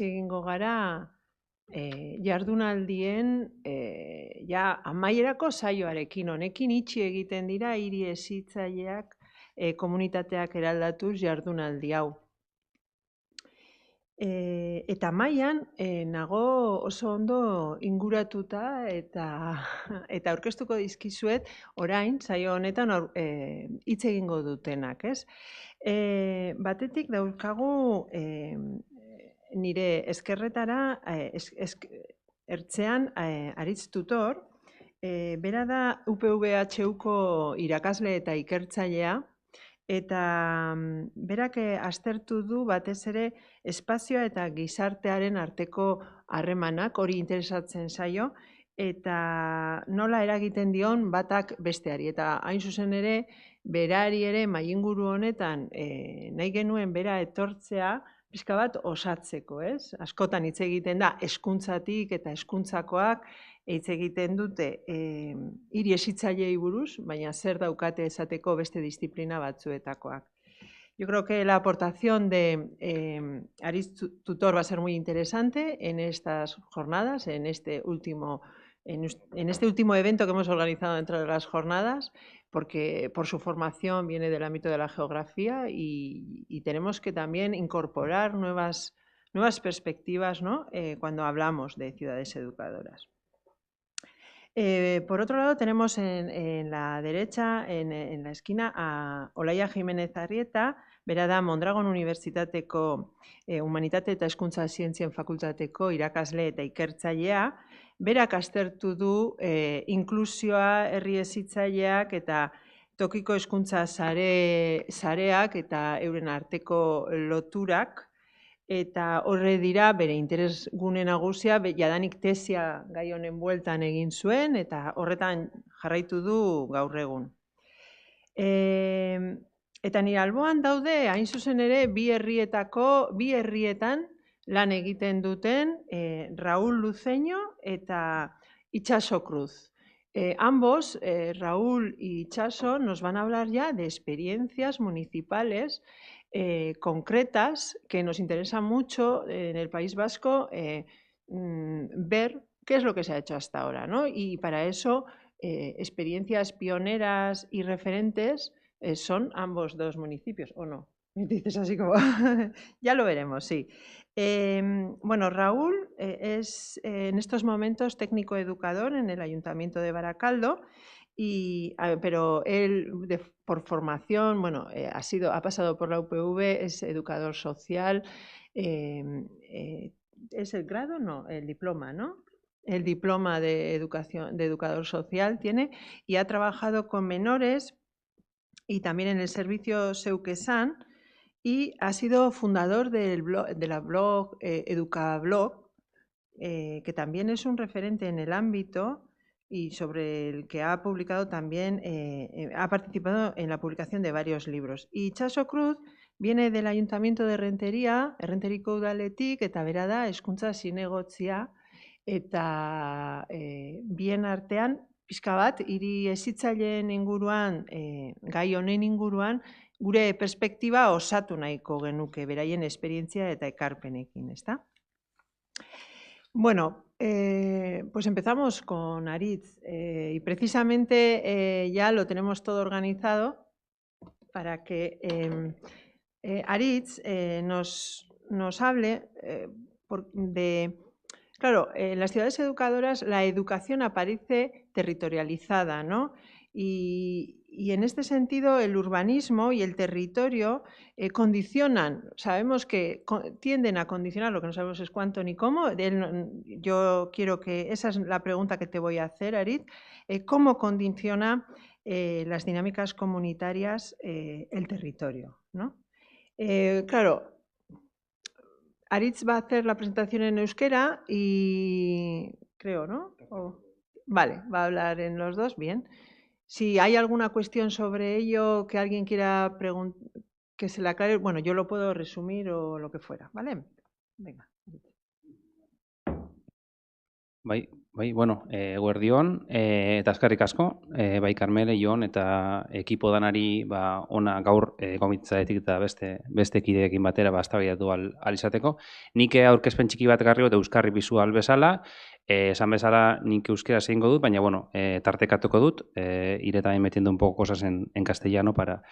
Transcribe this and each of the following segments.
egingo gara jardunaldien ja amaierako saioarekin, honekin itxi egiten dira hiri hezitzaileak komunitateak eraldatuz jardunaldi hau. Eta mailan nago oso ondo inguratuta eta eta aurkeztuko dizkizuet orain saio honetan hitz egingo dutenak, ez? Batetik daukagu nire ezkerretara ertzean Aritz Tutor, bera da UPV-HUko irakasle eta ikertzailea, eta berak aztertu du batez ere espazioa eta gizartearen arteko harremanak, hori interesatzen zaio, eta nola eragiten dion batak besteari. Eta hain zuzen ere, berari ere mainguru honetan nahi genuen bera etortzea, pixka bat osatzeko, ez? Askotan hitz egiten da hezkuntzatik eta hezkuntzakoak hitz egiten dute hiri hezitzaileei buruz, baina zer daukate esateko beste disiplina batzuetakoak. Yo creo que la aportación de Aritz Tutor va a ser muy interesante en estas jornadas, en este último evento que hemos organizado dentro de las jornadas, porque por su formación viene del ámbito de la geografía y tenemos que también incorporar nuevas perspectivas, ¿no? Cuando hablamos de ciudades educadoras. Por otro lado, tenemos en la derecha, en la esquina, a Olaia Jiménez Arrieta, bera da Mondragon Unibertsitateko Humanitate eta Hezkuntza Zientzien Fakultateko irakasle eta ikertzailea, berak aztertu du inklusioa, herri hezitzaileak eta tokiko hezkuntza sareak eta euren arteko loturak, eta horre dira bere interesgune nagusia, jadanik tesia gai honen bueltan egin zuen, eta horretan jarraitu du gaur egun. Eta nire alboan daude, hain zuzen ere, bi herrietan lan egiten duten Raúl Luceño eta Itxaso Cruz. Ambos, Raúl y Itxaso, nos van a hablar ya de experiencias municipales concretas que nos interesa mucho en el País Vasco ver qué es lo que se ha hecho hasta ahora, ¿no? Y para eso experiencias pioneras y referentes son ambos dos municipios, ¿o no? Me dices así como... ya lo veremos, sí. Bueno, Raúl es en estos momentos técnico educador en el Ayuntamiento de Baracaldo, pero él por formación, bueno, ha pasado por la UPV, es educador social, ¿es el grado? No, el diploma, ¿no? El diploma de educador social tiene y ha trabajado con menores y también en el servicio Seukesan y ha sido fundador de la blog Educablog, que también es un referente en el ámbito y sobre el que ha publicado también, ha participado en la publicación de varios libros. Y Itxaso Cruz viene del Ayuntamiento de Errenteria, Errenteriko udaletik, eta bera da hezkuntza zinegotzia, eta bien artean, pixka bat, hiri hezitzaileen inguruan, gai honen inguruan, gure perspektiba osatu nahiko genuke, beraien esperientzia eta ekarpenekin, ezta? Bueno, pues empezamos con Aritz y precisamente ya lo tenemos todo organizado para que Aritz nos hable de... Claro, en las ciudades educadoras la educación aparece territorializada, ¿no? Y en este sentido el urbanismo y el territorio condicionan, sabemos que tienden a condicionar, lo que no sabemos es cuánto ni cómo. Yo quiero que, esa es la pregunta que te voy a hacer, Aritz, ¿cómo condiciona las dinámicas comunitarias el territorio, ¿no? Claro, Aritz va a hacer la presentación en euskera y creo, ¿no? Vale, va a hablar en los dos, bien. Si hay alguna cuestión sobre ello que alguien quiera que se le aclare, bueno, yo lo puedo resumir o lo que fuera, ¿vale? Venga. Bai, Bai, bueno, eguerdion, eta eskerrik asko, bai Karmele, Jon eta ekipo danari ona gaur gomitzaetik eta beste kideekin batera eztabaidatu ahal izateko. Nik aurkezpen txiki bat ekarri dut euskarri bisual bezala, esan bezala nik euskera egingo dut, baina bueno, tartekatuko dut, iré también metiendo un poco cosas en castellano para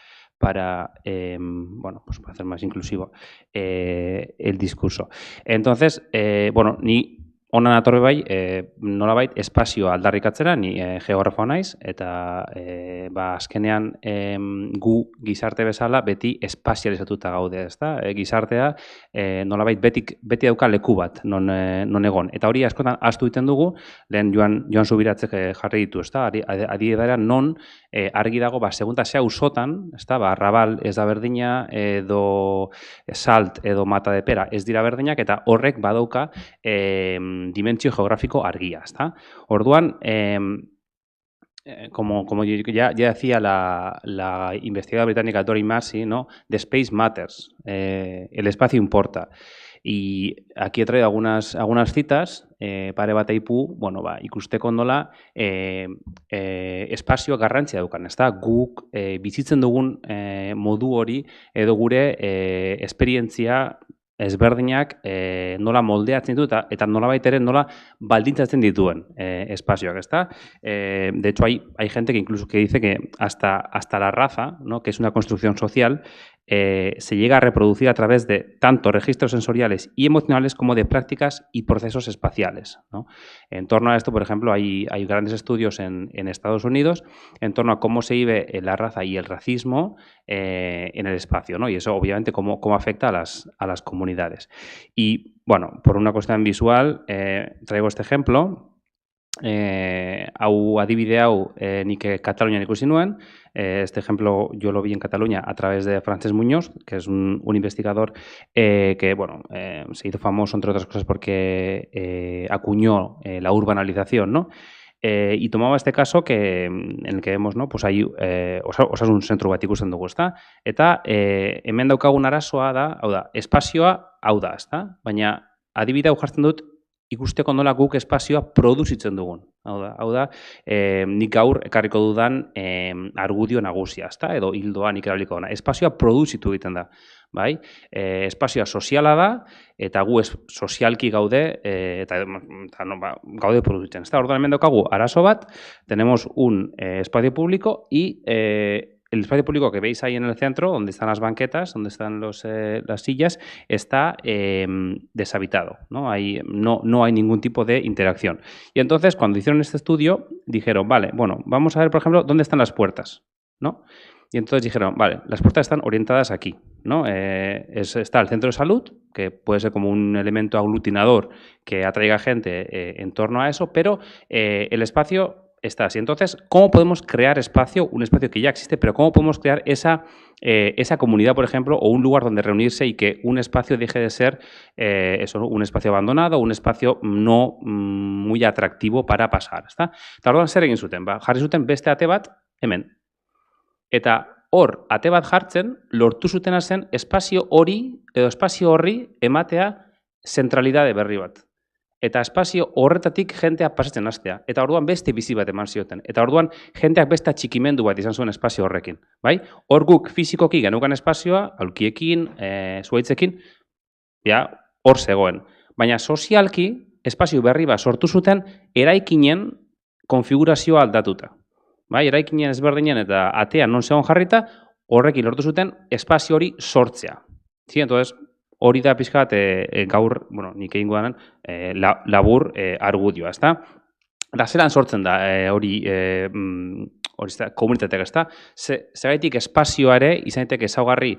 bueno, pues para hacer más inclusivo el discurso. Entonces, bueno, ni Ona natorre bai, nolabait espazioa aldarrikatzera, ni geografoa naiz, eta azkenean gu gizarte bezala beti espazializatuta gaude, ezta? Gizartea nolabait beti dauka leku bat non egon. Eta hori askotan ahaztu egiten dugu, lehen Joan Zubiratzek jarri ditu, ezta? Adibidera non argi dago, segunta zea usotan, ezta? Arrabal ez da berdina, edo Salt edo Mata de Pera ez dira berdinak, eta horrek badauka dimentsio geográfico argia, ¿está? Orduan, como ya decía la investigadora británica Dori Massey, ¿no? The space matters, el espacio importa. Y aquí he traído algunas citas, pare bat aipu, bueno, ikusteko nola espazioa garrantzia daukan, ezta? Guk bizitzen dugun modu hori edo gure esperientzia ezberdinak nola moldeatzen ditu eta nolabait ere nola baldintzatzen dituen espazioak, ezta? De hecho, hay gente que incluso que dice que hasta la raza, ¿no? Que es una construcción social, se llega a reproducir a través de tanto registros sensoriales y emocionales como de prácticas y procesos espaciales, ¿no? En torno a esto, por ejemplo, hay grandes estudios en Estados Unidos en torno a cómo se vive la raza y el racismo en el espacio, ¿no? Y eso, obviamente, cómo afecta a las comunidades. Y, bueno, por una cuestión visual, traigo este ejemplo. Hau adibide hau nik Katalunian ikusi nuen. Este ejemplo yo lo vi en Cataluña a través de Francesc Muñoz, que es un investigador que bueno, se hizo famoso, entre otras cosas, porque acuñó la urbanalización, ¿no? Y tomaba este caso en el que vemos, ¿no? Pues hay osasun zentru bat ikusten dugu, ezta? Eta hemen daukagun arazoa da, hau da, espazioa hau da, ezta? Baina adibide hau jartzen dut ikusteko nola guk espazioa produzitzen dugun. Hau da, nik gaur ekarriko dudan argudio nagusia, ezta? Edo hildoa nik erabiliko duna. Espazioa produzitu egiten da, bai? Espazioa soziala da, eta gu sozialki gaude, eta gaude produzitzen, ezta? Orduan hemen daukagu arazo bat, tenemos un espacio público y el espacio público que veis ahí en el centro, donde están las banquetas, donde están las sillas, está deshabitado, ¿no? No hay ningún tipo de interacción. Y entonces, cuando hicieron este estudio, dijeron, vale, bueno, vamos a ver, por ejemplo, dónde están las puertas, ¿no? Y entonces dijeron, vale, las puertas están orientadas aquí, ¿no? Está el centro de salud, que puede ser como un elemento aglutinador que atraiga gente en torno a eso, pero el espacio está así. Entonces, ¿cómo podemos crear espacio? Un espacio que ya existe, pero ¿cómo podemos crear esa comunidad, por ejemplo, o un lugar donde reunirse y que un espacio deje de ser un espacio abandonado, un espacio no muy atractivo para pasar, ezta? Eta orduan zer egin zuten? Jarri zuten beste ate bat hemen. Eta hor, ate bat jartzen, lortu zutena zen espazio hori edo espazio horri ematea zentralidade berri bat. Eta espazio horretatik jentea pasatzen hastea. Eta orduan beste bizi bat eman zioten. Eta orduan jenteak beste txikimendu bat izan zuen espazio horrekin. Bai? Hor guk fizikoki genukan espazioa, aulkiekin, zuaitzekin, ja, hor zegoen. Baina sozialki, espazio berri bat sortu zuten eraikinen konfigurazioa aldatuta. Bai? Eraikinen ezberdinen eta atean non zegoen jarrita, horrekin lortu zuten espazio hori sortzea. Sí, entonces, hori da pixka bat gaur, bueno, nik egingo danen, labur argudioa, ezta? Da, zelan sortzen da hori komunitateak, ezta? Zergaitik espazioa ere izan daiteke ezaugarri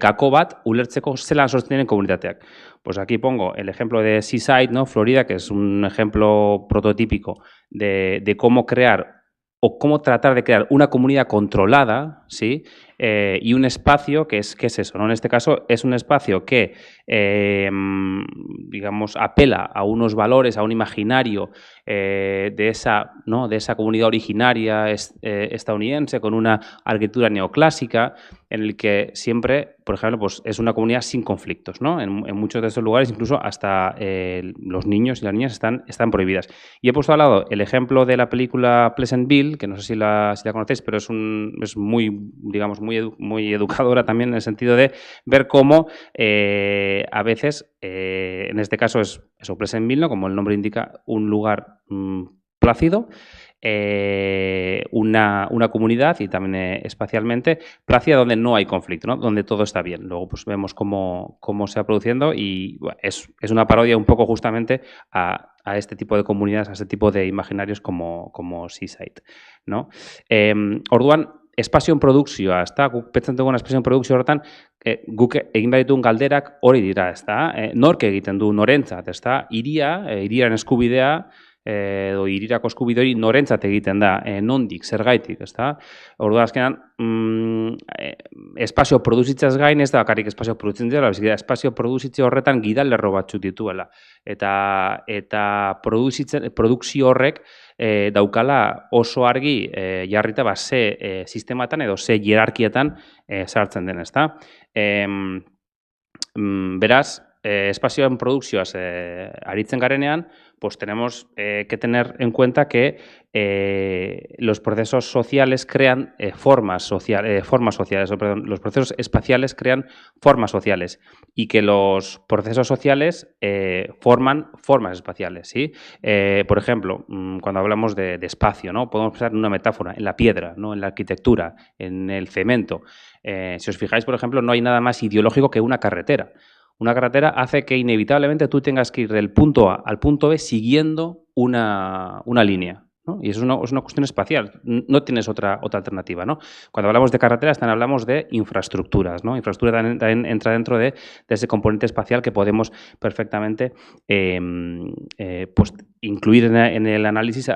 gako bat ulertzeko zelan sortzen diren komunitateak. Pues aquí pongo el ejemplo de Seaside, ¿no? Florida, que es un ejemplo prototípico de cómo crear o cómo tratar de crear una comunidad controlada, ¿sí? y un espacio que es eso, ¿no? En este caso es un espacio que, digamos, apela a unos valores, a un imaginario de esa comunidad originaria estadounidense con una arquitectura neoclásica en el que siempre, por ejemplo, pues es una comunidad sin conflictos, ¿no? En muchos de esos lugares incluso hasta los niños y las niñas están prohibidas. Y he puesto al lado el ejemplo de la película Pleasantville, que no sé si la conocéis, pero es muy, digamos, muy educadora también en el sentido de ver cómo a veces, en este caso es eso, Pleasantville, ¿no? Como el nombre indica, un lugar plácido, una comunidad y también espacialmente plácida donde no hay conflicto, ¿no? Donde todo está bien. Luego pues vemos cómo se va produciendo y bueno, es una parodia un poco justamente a este tipo de comunidades, a este tipo de imaginarios como Seaside, ¿no? Orduan, espazioen produkzioa, ezta? Guk pentsatzen dugun espazioen produkzio horretan, guk egin behar ditugun galderak hori dira, ezta? Nork egiten du norentzat, ezta? Hiriaren eskubidea, edo hirirako eskubide hori norentzat egiten da, nondik, zergaitik, ezta? Orduan, azkenan, espazio produzitzaz gain, ez da bakarrik espazio produzitzen dira, espazio produzitze horretan gidalerro batzuk dituela. Eta produkzio horrek daukala oso argi jarrita ze sistematan edo ze hierarkiatan sartzen den, ezta? Beraz, espazioen produkzioaz aritzen garenean, pues tenemos que tener en cuenta que los procesos sociales crean formas sociales, los procesos espaciales crean formas sociales y que los procesos sociales forman formas espaciales, ¿sí? Por ejemplo, cuando hablamos de espacio, ¿no? Podemos pensar en una metáfora, en la piedra, ¿no? En la arquitectura, en el cemento. Si os fijáis, por ejemplo, no hay nada más ideológico que una carretera. Una carretera hace que inevitablemente tú tengas que ir del punto A al punto B siguiendo una línea, ¿no? Y eso es una cuestión espacial, no tienes otra alternativa, ¿no? Cuando hablamos de carreteras también hablamos de infraestructuras, ¿no? Infraestructura también entra dentro de ese componente espacial que podemos perfectamente pues, incluir en el análisis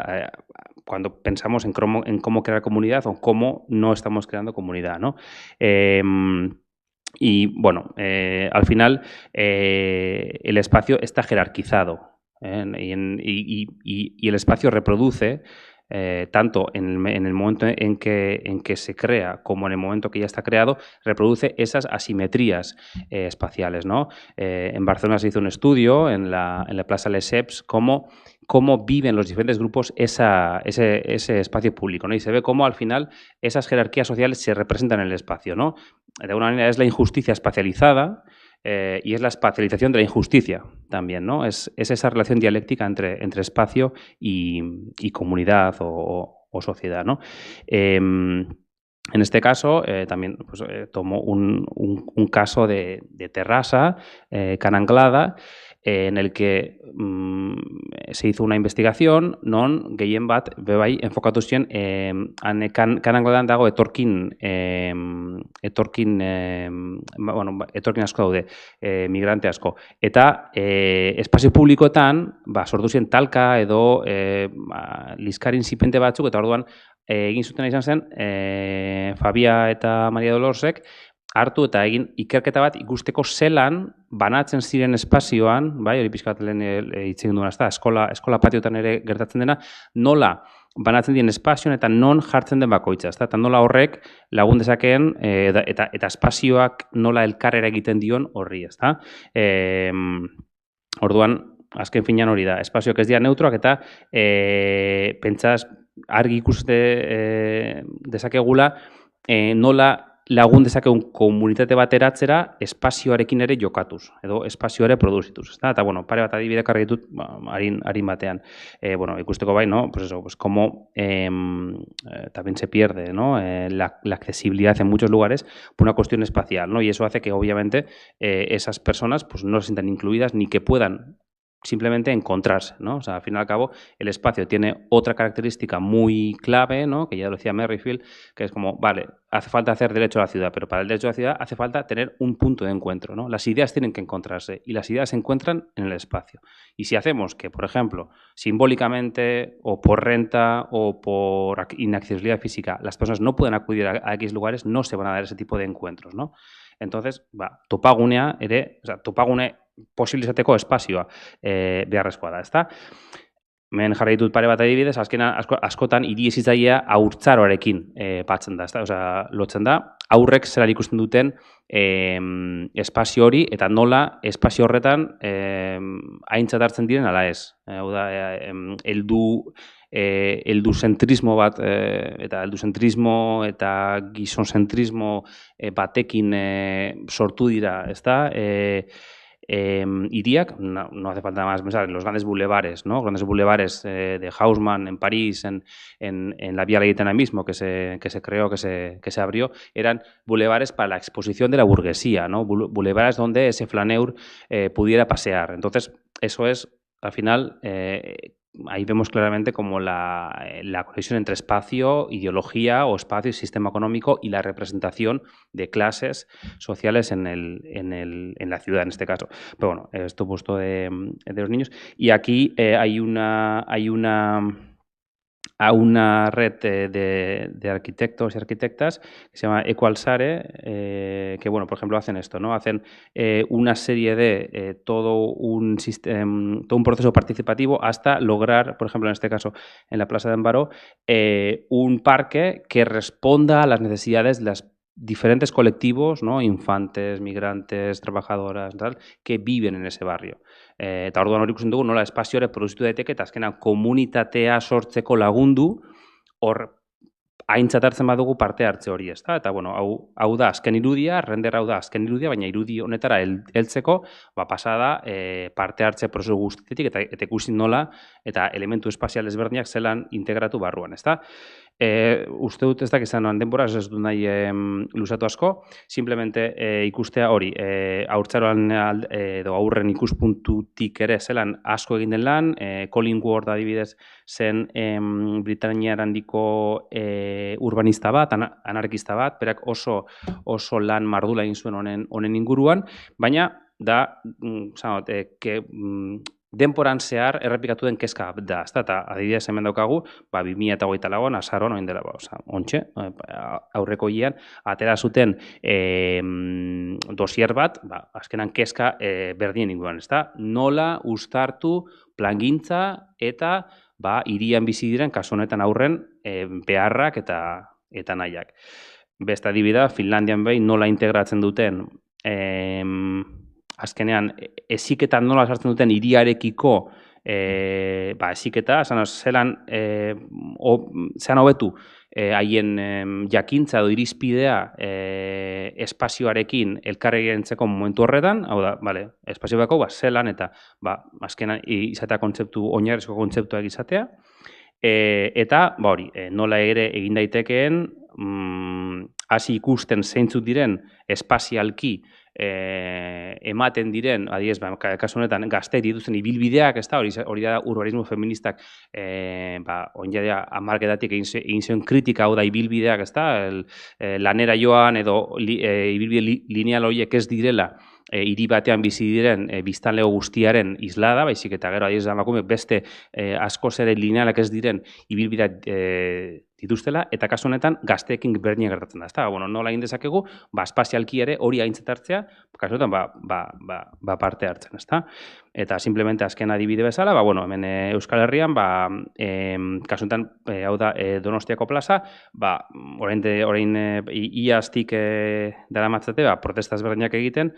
cuando pensamos en cómo crear comunidad o cómo no estamos creando comunidad, ¿no? Y bueno, al final el espacio está jerarquizado y el espacio reproduce tanto en el momento en que se crea como en el momento que ya está creado, reproduce esas asimetrías espaciales, ¿no? En Barcelona se hizo un estudio en la Plaza Lesseps cómo viven los diferentes grupos ese espacio público, ¿no? Y se ve cómo al final esas jerarquías sociales se representan en el espacio, ¿no? De alguna manera es la injusticia espacializada y es la espacialización de la injusticia también, ¿no? Es esa relación dialéctica entre espacio y comunidad o sociedad, ¿no? En este caso, también pues, tomo un caso de Terrassa, Can Anglada, en el que se hizo una investigación non gehien bat bebai enfokatu ziren Can Angladan dago etorkin asko daude, migrante asko. Eta espazio publikoetan sortu ziren talka edo liskar inzipente batzuk, eta orduan egin zutena izan zen Fabia eta Maria Dolorsek hartu eta egin ikerketa bat ikusteko zelan banatzen ziren espazioan, bai, hori pixka bat lehen hitz egin duena, eskola patiotan ere gertatzen dena, nola banatzen diren espazioan eta non jartzen den bakoitza, eta nola horrek lagun dezakeen eta espazioak nola elkarrera egiten dion horri, ezta? Orduan, azken finean hori da, espazioak ez dira neutroak eta pentsaz argi ikuste dezakegula nola lagun dezakegun komunitate bat eratzera espazioarekin ere jokatuz, edo espazio ere produzituz. Eta, bueno, pare bat adibide karri ditut harin batean. Bueno, ikusteko bai, ¿no? Pues eso, pues como también se pierde, ¿no? La accesibilidad en muchos lugares por una cuestión espacial, ¿no? Y eso hace que, obviamente, esas personas pues, no se sientan incluidas ni que puedan simplemente encontrarse, ¿no? O sea, al fin y al cabo, el espacio tiene otra característica muy clave, ¿no? Que ya lo decía Merrifield, que es como, vale, hace falta hacer derecho a la ciudad, pero para el derecho a la ciudad hace falta tener un punto de encuentro, ¿no? Las ideas tienen que encontrarse y las ideas se encuentran en el espacio. Y si hacemos que, por ejemplo, simbólicamente o por renta o por inaccesibilidad física, las personas no pueden acudir a X lugares, no se van a dar ese tipo de encuentros, ¿no? Entonces, topagunea ere, topagune posible izateko espazioa beharrezkoa da, ezta? Hemen jarri ditut pare bat adibidez, azkenan askotan hiri hezitzailea haurtzaroarekin batzen da, ezta? Osea, lotzen da haurrek zelan ikusten duten espazio hori eta nola espazio horretan aintzat hartzen diren ala ez. Hau da, helduzentrismo bat eta helduzentrismo eta gizonzentrismo batekin sortu dira, ezta? Hiriak, no hace falta más pensar en los grandes bulevares, ¿no? Grandes bulevares de Haussmann en París, en la Vía Laietana mismo, que se creó, que se abrió, eran bulevares para la exposición de la burguesía, ¿no? Bulevares donde ese flaneur pudiera pasear. Entonces, eso es, al final, ahí vemos claramente como la conexión entre espacio, ideología o espacio y sistema económico y la representación de clases sociales en la ciudad, en este caso. Pero bueno, esto puesto de los niños. Y aquí hay una red de arquitectos y arquitectas que se llama Equalsare, que, bueno, por ejemplo, hacen esto, ¿no? Hacen una serie de todo un proceso participativo hasta lograr, por ejemplo, en este caso, en la Plaza de Ambaró, un parque que responda a las necesidades de las diferentes colectivos, ¿no? Infantes, migrantes, trabajadoras, tal, que viven en ese barrio. Eta orduan hori ikusten dugu nola espazio ere produzitu daiteke eta azkenan komunitatea sortzeko lagundu hor aintzat hartzen badugu parte hartze hori, ezta? Eta bueno, hau da azken irudia, render hau da azken irudia, baina irudi honetara heltzeko, pasada parte hartze prozesu guztietik eta ikusi nola eta elementu espazial ezberdinak zelan integratu barruan, ezta? Uste dut ez dakizan noan denbora, ez dut nahi luzatu asko, simplemente ikustea hori, haurtzaroan edo aurren ikuspuntutik ere zelan asko egin den lan, Colin Ward adibidez zen Britainiar handiko urbanista bat, anarkista bat, berak oso lan mardula egin zuen honen inguruan, baina da, denporan zehar errepikatu den kezka da, ezta? Eta adibidez hemen daukagu, 2024an azaroan orain dela, ontxe, aurreko hilean atera zuten dosier bat, azkenan kezka berdinen inguruan, ezta? Nola uztartu plangintza eta hirian bizi diren kasu honetan aurren beharrak eta nahiak. Beste adibidea, Finlandian behin nola integratzen duten azkenean, heziketan nola sartzen duten hiriarekiko heziketa, zelan hobetu haien jakintza edo irizpidea espazioarekin elkarregirentzeko momentu horretan, hau da, espazio bako, zelan eta azkenan izatea kontzeptu, oinarrizko kontzeptuak izatea, eta hori, nola ere egin daitekeen hasi ikusten zeintzuk diren espazialki ematen diren, adibidez, kasu honetan gazteek dituzten ibilbideak, ezta? Hori da urbanismo feministak orain ja hamarkadatik egin zuen kritika, hau da ibilbideak, ezta? Lanera joan edo ibilbide lineal horiek ez direla hiri batean bizi diren biztanlego guztiaren islada, baizik eta gero adibidez emakume beste askoz ere linealak ez diren ibilbideak dituztela, eta kasu honetan gazteekin berdina gertatzen da, ezta? Bueno, nola egin dezakegu, espazialki ere hori aintzat hartzea, kasu honetan parte hartzen, ezta? Eta simplemente azken adibide bezala, hemen Euskal Herrian, kasu honetan, hau da Donostiako plaza, orain iaztik daramatzate, protesta ezberdinak egiten,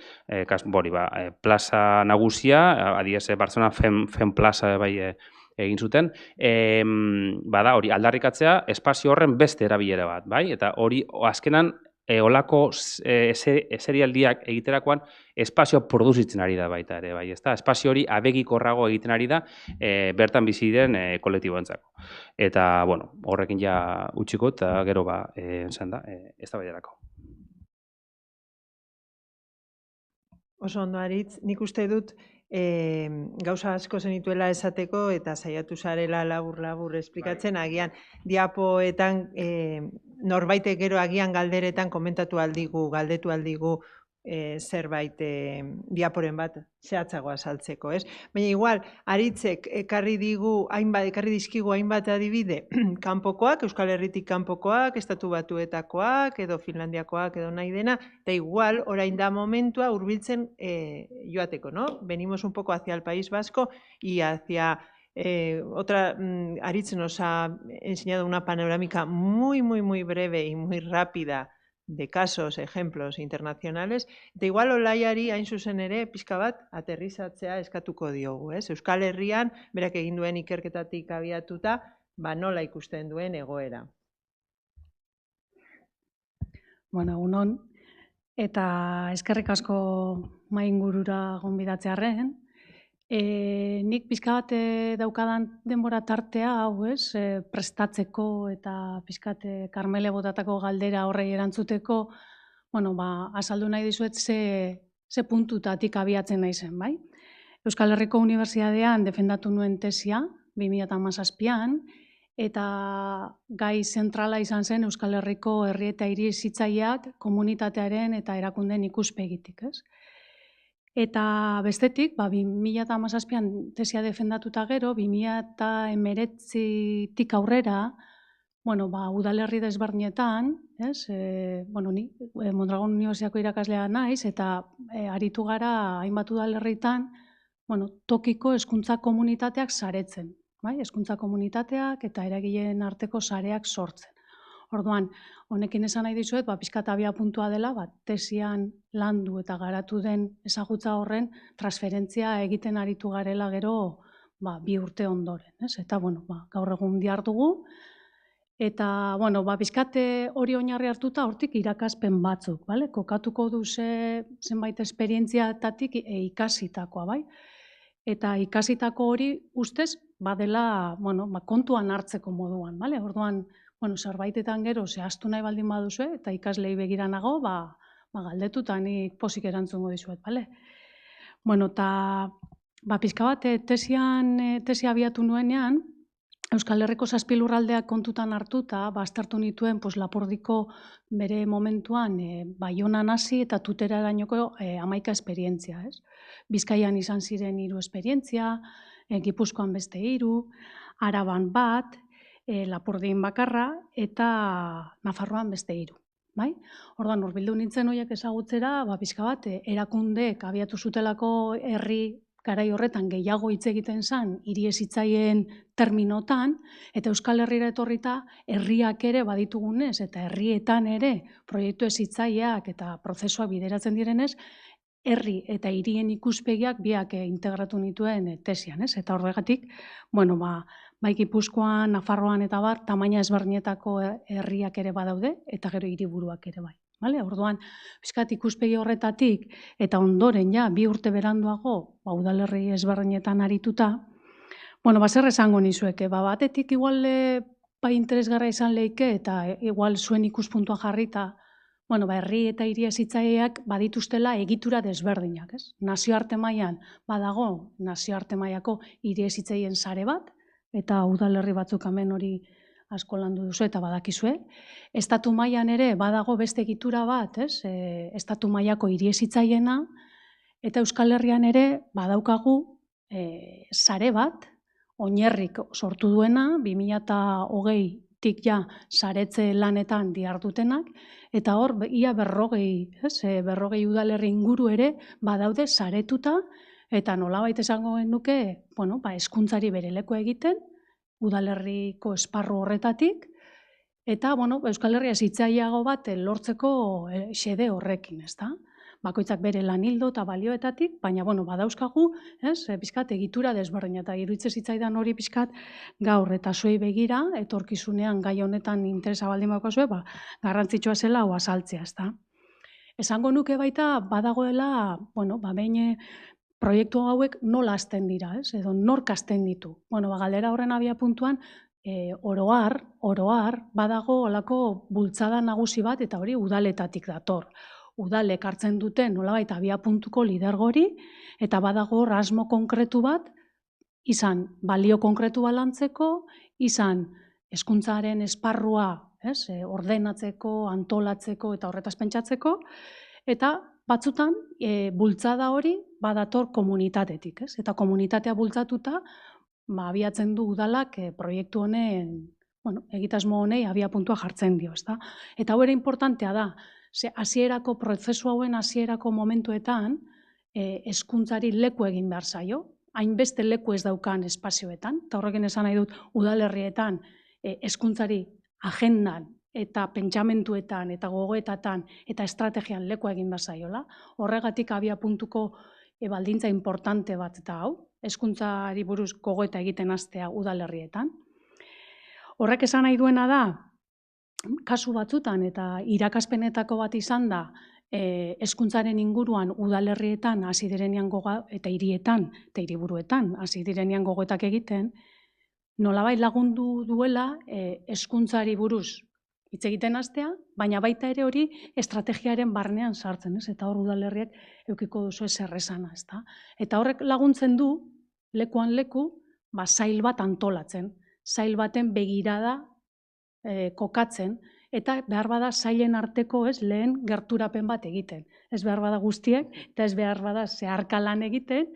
plaza nagusia, adibidez Barcelona Fem Plaza egin zuten, hori aldarrikatzea espazio horren beste erabilera bat, bai? Eta hori azkenan olako eserialdiak egiterakoan espazio produzitzen ari da baita ere, bai, ezta? Espazio hori abegikorrago egiten ari da bertan bizi diren kolektiboentzako. Eta, bueno, horrekin ja utziko eta gero izan da, eztabaidarako. Oso ondo, Aritz, nik uste dut gauza asko zenituela esateko eta saiatu zarela labur-labur esplikatzen, agian diapoetan norbaitek gero agian galderetan komentatu aldigu, galdetu aldigu zerbait diaporen bat zehatzagoa saltzeko, ez? Baina igual, Aritzek ekarri dizkigu hainbat adibide kanpokoak, Euskal Herritik kanpokoak, Estatu Batuetakoak, edo Finlandiakoak, edo nahi dena, eta igual, orain da momentua hurbiltzen joateko, ¿no? Venimos un poco hacia el País Vasco y hacia Aritz nos ha enseñado una panorámica muy, muy, muy breve y muy rápida de casos, ejemplos internacionales, eta igual Olaiari hain zuzen ere pixka bat aterrizatzea eskatuko diogu, ez? Euskal Herrian, berak egin duen ikerketatik abiatuta, nola ikusten duen egoera. Bueno, egunon, eta eskerrik asko maingurura gonbidatzearren. Nik pixka bat daukadan denbora tartea hau, ez, prestatzeko eta pixka bat Karmele botatako galdera horrei erantzuteko, bueno, azaldu nahi dizuet ze puntutatik abiatzen naizen, bai? Euskal Herriko Unibertsitatean defendatu nuen tesia, 2017an, eta gai zentrala izan zen Euskal Herriko herri eta hiri hezitzaileak komunitatearen eta erakundeen ikuspegitik, ez? Eta bestetik, 2017an tesia defendatuta gero, 2019tik aurrera, udalerri desberdinetan, ni Mondragon Unibertsitateko irakaslea naiz, eta aritu gara hainbat udalerritan, tokiko hezkuntza komunitateak saretzen, hezkuntza komunitateak eta eragileen arteko sareak sortzen. Orduan, honekin esan nahi dizuet, pixka eta abiapuntua dela, tesian landu eta garatu den ezagutza horren transferentzia egiten aritu garela gero 2 urte ondoren. Eta, gaur egun dihardugu. Eta, pixka hori oinarri hartuta hortik irakaspen batzuk, kokatuko du zenbait esperientziatatik ikasitakoa, bai? Eta ikasitako hori ustez badela kontuan hartzeko moduan, bale? Orduan, zerbaitetan gero zehaztu nahi baldin baduzue eta ikaslei begira nago, galdetuta nik pozik erantzungo dizuet, bale? Eta pixka bat tesia abiatu nuenean, Euskal Herriko 7 lurraldeak kontutan hartuta, aztertu nituen Lapurdiko bere momentuan Baionan hasi eta Tuterarainoko 11 esperientzia, ez? Bizkaian izan ziren 3 esperientzia, Gipuzkoan beste 3, Araban 1, Lapurdin bakarra eta Nafarroan beste 3. Bai? Orduan, hurbildu nintzen horiek ezagutzera, pixka bat, erakundeek abiatu zutelako herri garai horretan gehiago hitz egiten zen hiri hezitzaileen terminotan, eta Euskal Herrira etorrita herriak ere baditugunez, eta herrietan ere proiektu hezitzaileak eta prozesuak bideratzen direnez, herri eta hirien ikuspegiak biak integratu nituen tesian, ez? Eta horregatik, bai Gipuzkoan, Nafarroan eta tamaina ezberdinetako herriak ere badaude, eta gero hiriburuak ere bai. Orduan, pixkat ikuspegi horretatik, eta ondoren 2 urte beranduago, udalerri ezberdinetan arituta, zer esango nizueke, batetik igual interesgarra izan leike, eta igual zuen ikuspuntua jarrita, herri eta hiri hezitzaileak badituztela egitura desberdinak, ez? Nazioarte mailan badago nazioarte mailako hiri hezitzaileen sare bat, eta udalerri batzuk hemen hori asko landu duzu eta badakizue. Estatu mailan ere badago beste egitura bat, ez? Estatu mailako hiri hezitzaileena, eta Euskal Herrian ere badaukagu sare bat, oinarrik sortu duena, 2020tik saretze lanetan dihardutenak, eta hor, ia 40 udalerri inguru ere badaude saretuta, eta nolabait esango genuke, hezkuntzari bere lekua egiten, udalerriko esparru horretatik, eta Euskal Herria hezitzaileago bat lortzeko xede horrekin, ezta? Bakoitzak bere lan ildo eta balioetatik, baina badauzkagu, pixkat egitura desberdina, eta iruditzen zitzaidan hori pixkat gaur eta zuei begira, etorkizunean gai honetan interesa baldin bakozue, garrantzitsua zela hau azaltzea, ezta? Esango nuke baita badagoela, behin proiektu hauek nola hasten dira, edo nork hasten ditu. Galdera horren abiapuntuan, oroar, badago olako bultzada nagusi bat, eta hori udaletatik dator. udalek hartzen dute nolabait abiapuntuko lidergori, eta badago hor asmo konkretu bat, izan balio konkretu balantzeko, izan hezkuntzaren esparrua ordenatzeko, antolatzeko eta horretaz pentsatzeko, eta batzutan bultzada hori badator komunitatetik, eta komunitatea bultzatuta abiatzen du udalak proiektu honen, egitasmo honei abiapuntua jartzen dio, ezta? Eta hau ere importantea da, hasierako prozesu hauen hasierako momentuetan hezkuntzari leku egin behar zaio, hainbeste leku ez daukan espazioetan, eta horrekin esan nahi dut udalerrietan hezkuntzari agendan eta pentsamentuetan eta gogoetatan eta estrategian leku egin behar zaiola. Horregatik abiapuntuko baldintza importante bat eta hau, hezkuntzari buruz gogoeta egiten hastea udalerrietan. Horrek esan nahi duena da, kasu batzutan eta irakaspenetako bat izan da, hezkuntzaren inguruan udalerrietan hasi direnean eta hirietan eta hiriburuetan hasi direnean gogoetak egiten, nolabait lagundu duela hezkuntzari buruz hitz egiten hastea, baina baita ere hori estrategiaren barnean sartzen, eta hor udalerriek edukiko duzu zer esana, ezta? Eta horrek laguntzen du lekuan leku sail bat antolatzen, sail baten begirada kokatzen, eta behar bada sailen arteko lehen gerturapen bat egiten. Ez behar bada guztiek, eta ez behar bada zeharka lan egiten,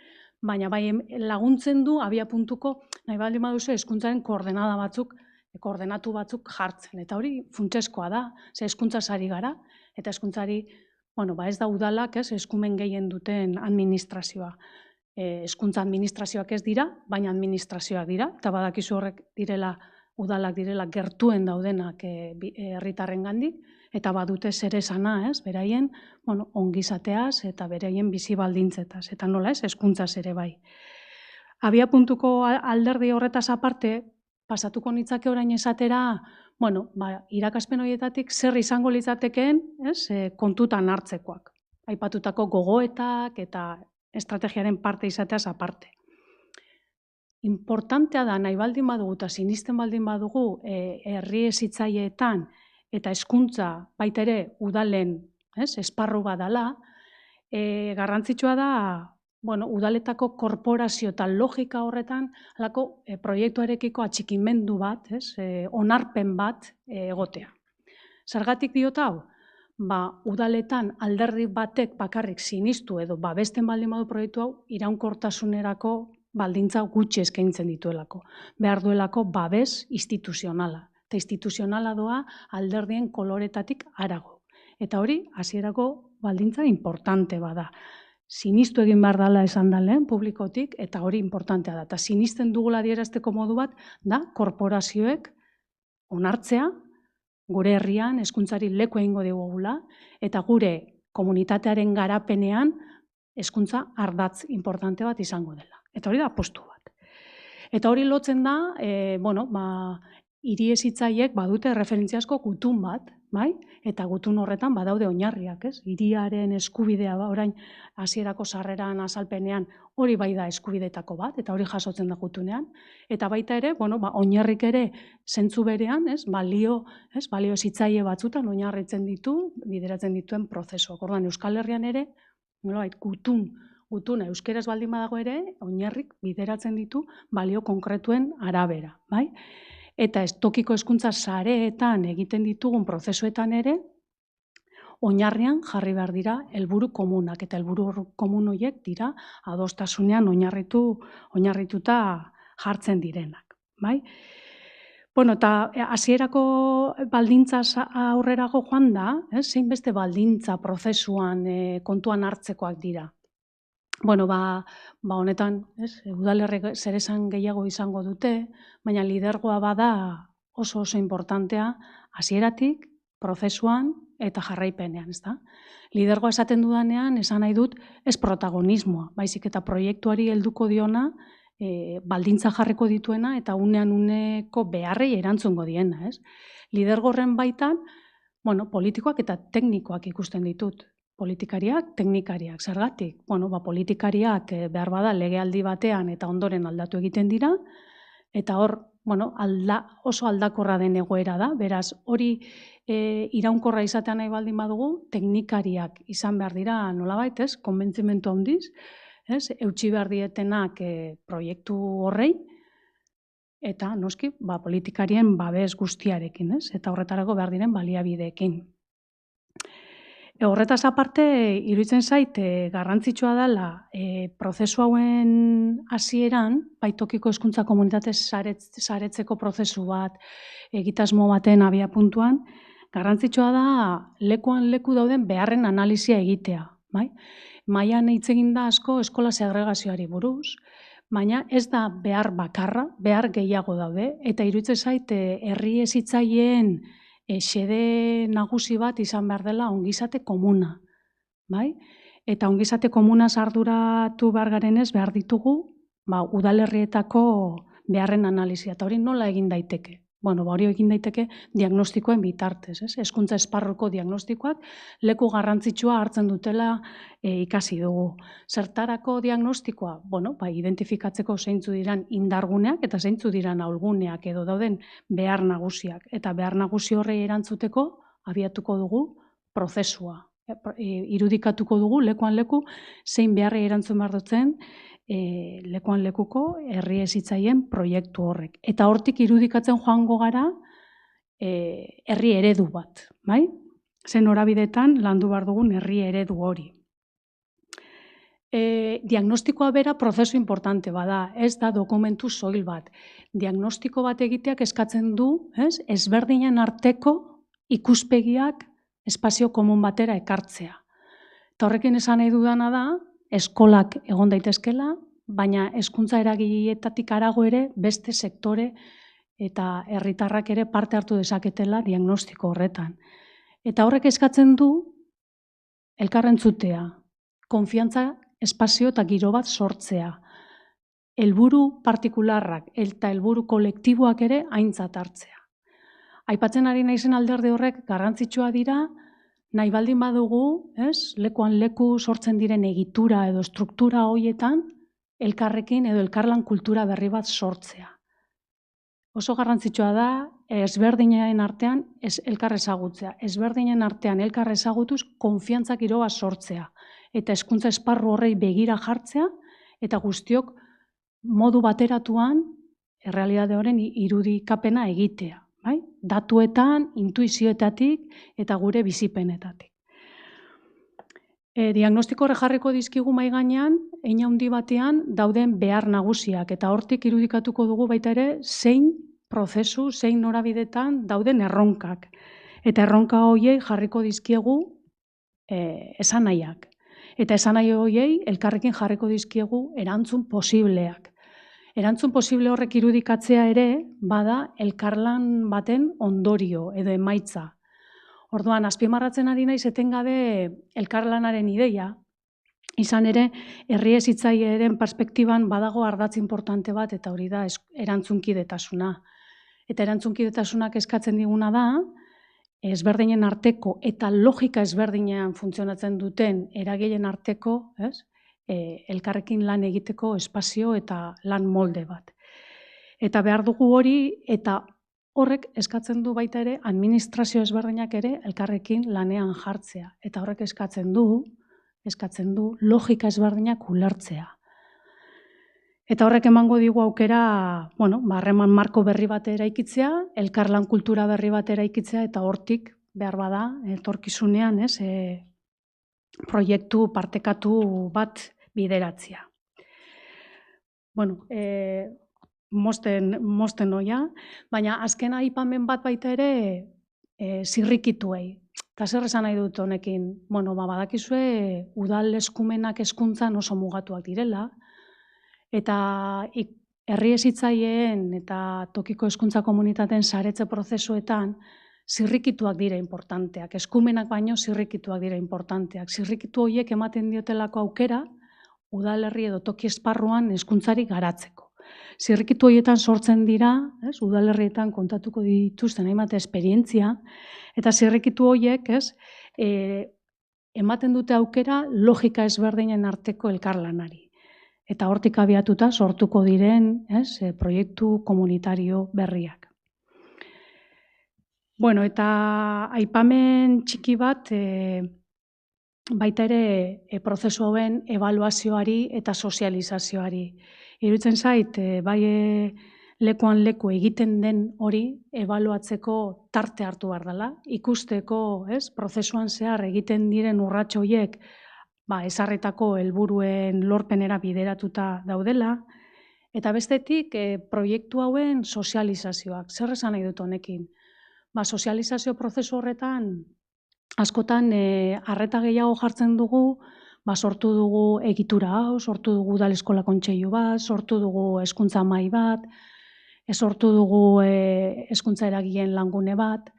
baina bai laguntzen du abiapuntuko, nahi baldin baduzu hezkuntzaren koordenatu batzuk jartzen. Eta hori funtsezkoa da, ze hezkuntzaz ari gara, eta hezkuntzari, ez da udalak, eskumen gehien duten administrazioa. Hezkuntza administrazioak ez dira, baina administrazioak dira, eta badakizu horrek direla, udalak direla gertuen daudenak herritarrengandik, eta badute zer esana, beraien ongizateaz eta beraien bizi baldintzetaz, eta nola hezkuntzaz ere bai. Abiapuntuko alderdi horretaz aparte, pasatuko nitzake orain esatera, irakaspen horietatik zer izango litzatekeen kontutan hartzekoak. Aipatutako gogoetak eta estrategiaren parte izateaz aparte. Importantea da, nahi baldin badugu eta sinisten baldin badugu herri hezitzaileetan eta hezkuntza baita ere udalen esparru badala, garrantzitsua da udaletako korporazio eta logika horretan halako proiektuarekiko atxikimendu bat, onarpen bat egotea. Zergatik diot hau? Udaletan alderdi batek bakarrik sinistu edo babesten baldin badu proiektu hau iraunkortasunerako baldintza gutxi eskaintzen dituelako. Behar duelako babes instituzionala. Eta instituzionala doa alderdien koloretatik harago. Eta hori hasierako baldintza importante bada. Sinistu egin behar dela esan da lehen publikotik, eta hori importantea da. Eta sinisten dugula adierazteko modu bat da korporazioek onartzea, gure herrian hezkuntzari leku egingo digula, eta gure komunitatearen garapenean hezkuntza ardatz importante bat izango dela. Eta hori da apostu bat. Eta hori lotzen da, hiri hezitzaileek badute referentziazko gutun bat, eta gutun horretan badaude oinarriak, hiriaren eskubidea orain hasierako sarreran azalpenean hori bai da eskubideetako bat, eta hori jasotzen da gutunean, eta baita ere, oinarrik ere zentzu berean, balio hezitzaile batzutan oinarritzen ditu, bideratzen dituen prozesuak. Orduan Euskal Herrian ere, gutuna euskeraz baldin badago ere, oinarrik bideratzen ditu balio konkretuen arabera, Eta tokiko hezkuntza sareetan egiten ditugun prozesuetan ere, oinarrian jarri behar dira helburu komunak, eta helburu komun horiek dira adostasunean oinarrituta jartzen direnak. Eta hasierako baldintzaz aurrerago joan da, zein beste baldintza prozesuan kontuan hartzekoak dira. Honetan, udalerrek zer esan gehiago izango dute, baina lidergoa bada oso importantea hasieratik, prozesuan eta jarraipenean, ezta? Lidergoa esaten dudanean, esan nahi dut, ez protagonismoa, baizik eta proiektuari helduko diona, baldintza jarriko dituena eta unean-uneko beharrei erantzungo diena, ez? Lidergorren baitan, politikoak eta teknikoak ikusten ditut. Politikariak, teknikariak, zergatik? Politikariak behar bada legealdi batean eta ondoren aldatu egiten dira, Eta hor, oso aldakorra den egoera da, beraz, hori iraunkorra izatea nahi baldin badugu, teknikariak izan behar dira nolabait, konbentzimendu handiz, eutsi behar dietenak proiektu horrei, eta noski, politikarien babes guztiarekin, eta horretarako behar diren baliabideekin. Horretaz aparte, iruditzen zait, garrantzitsua dela prozesu hauen hasieran, tokiko hezkuntza komunitate saretzeko prozesu bat, egitasmo baten abiapuntuan, garrantzitsua da lekuan leku dauden beharren analizia egitea. Mailan hitz egin da asko eskola segregazioari buruz, baina ez da behar bakarra, behar gehiago daude, eta iruditzen zait herri hezitzaileen xede nagusi bat izan behar dela ongizate komuna. Eta ongizate komunaz arduratu behar garenez behar ditugu udalerrietako beharren analizia. Eta hori nola egin daiteke? Hori egin daiteke diagnostikoen bitartez. Hezkuntza esparruko diagnostikoak leku garrantzitsua hartzen dutela ikasi dugu. Zertarako diagnostikoa? Identifikatzeko zeintzu diran indarguneak eta zeintzu diran ahulguneak edo dauden behar nagusiak. Eta behar nagusi horrei erantzuteko abiatuko dugu prozesua. Irudikatuko dugu lekuan leku zein beharrei erantzun behar dutzen lekuan lekuko herri hezitzaien proiektu horrek. Eta hortik irudikatzen joango gara herri eredu bat. Zen norabidetan landu behar dugun herri eredu hori. Diagnostikoa bera prozesu importante bada, ez da dokumentu soil bat. Diagnostiko bat egiteak eskatzen du, ezberdinen arteko ikuspegiak espazio komun batera ekartzea. Eta horrekin esan nahi dudana da, eskolak egon daitezkela, baina hezkuntza eragileetatik harago ere beste sektore eta herritarrak ere parte hartu dezaketela diagnostiko horretan. Eta horrek eskatzen du elkarrentzutea, konfiantza espazio eta giro bat sortzea, helburu partikularrak eta helburu kolektiboak ere aintzat hartzea. Aipatzen ari naizen alderdi horrek garrantzitsua dira, nahi baldin badugu, lekuan leku sortzen diren egitura edo struktura horietan, elkarrekin edo elkarlan kultura berri bat sortzea. Oso garrantzitsua da, ezberdinen artean elkar ezagutzea. Ezberdinen artean elkar ezagutuz, konfiantza giro bat sortzea. Eta hezkuntza esparru horrei begira jartzea, eta guztiok modu bateratuan, errealitate horren irudikapena egitea. Datuetan, intuizioetatik eta gure bizipenetatik. Diagnostiko horre jarriko dizkigu mahai gainean, hein handi batean dauden behar nagusiak eta hortik irudikatuko dugu baita ere zein prozesu, zein norabidetan dauden erronkak. Eta erronka horiei jarriko dizkiegu esanahiak. Eta esanahi horiei elkarrekin jarriko dizkiegu erantzun posibleak. Erantzun posible horrek irudikatzea ere, bada elkarlan baten ondorio edo emaitza. Orduan, azpimarratzen ari naiz etengabe elkarlanaren ideia, izan ere, herri hezitzaileen perspektiban badago ardatz importante bat, eta hori da erantzunkidetasuna. Eta erantzunkidetasunak eskatzen diguna da, ezberdinen arteko eta logika ezberdinean funtzionatzen duten eragileen arteko, elkarrekin lan egiteko espazio eta lan molde bat. Eta behar dugu hori, eta horrek eskatzen du baita ere, administrazio ezberdinak ere elkarrekin lanean jartzea. Eta horrek eskatzen du logika ezberdinak ulertzea. Eta horrek emango digu aukera, harreman marko berri bat eraikitzea, elkarlan kultura berri bat eraikitzea, eta hortik behar bada, etorkizunean, proiektu partekatu bat bideratzea. Mosten noia, baina azken aipamen bat baita ere zirrikituei. Eta zer esan nahi dut honekin? Badakizue udal eskumenak hezkuntzan oso mugatuak direla, eta herri hezitzaileen eta tokiko hezkuntza komunitateen saretze prozesuetan zirrikituak dira importanteak, eskumenak baino zirrikituak dira importanteak. Zirrikitu horiek ematen diotelako aukera, udalerri edo toki esparruan hezkuntzari garatzeko. Zirrikitu horietan sortzen dira, udalerrietan kontatuko dituzten hainbat esperientzia, eta zirrikitu horiek ematen dute aukera logika ezberdinen arteko elkarlanari. eta hortik abiatuta sortuko diren proiektu komunitario berriak. Bueno, eta aipamen txiki bat baita ere prozesu hauen ebaluazioari eta sozializazioari. Iruditzen zait, bai lekuan leku egiten den hori ebaluatzeko tarte hartu behar dela, ikusteko prozesuan zehar egiten diren urrats horiek ezarritako helburuen lorpenera bideratuta daudela, eta bestetik proiektu hauen sozializazioak. Zer esan nahi dut honekin? Sozializazio prozesu horretan askotan arreta gehiago jartzen dugu, sortu dugu egitura hau, sortu dugu udal eskola kontseilu bat, sortu dugu hezkuntza mahai bat, sortu dugu hezkuntza eragileen langune bat,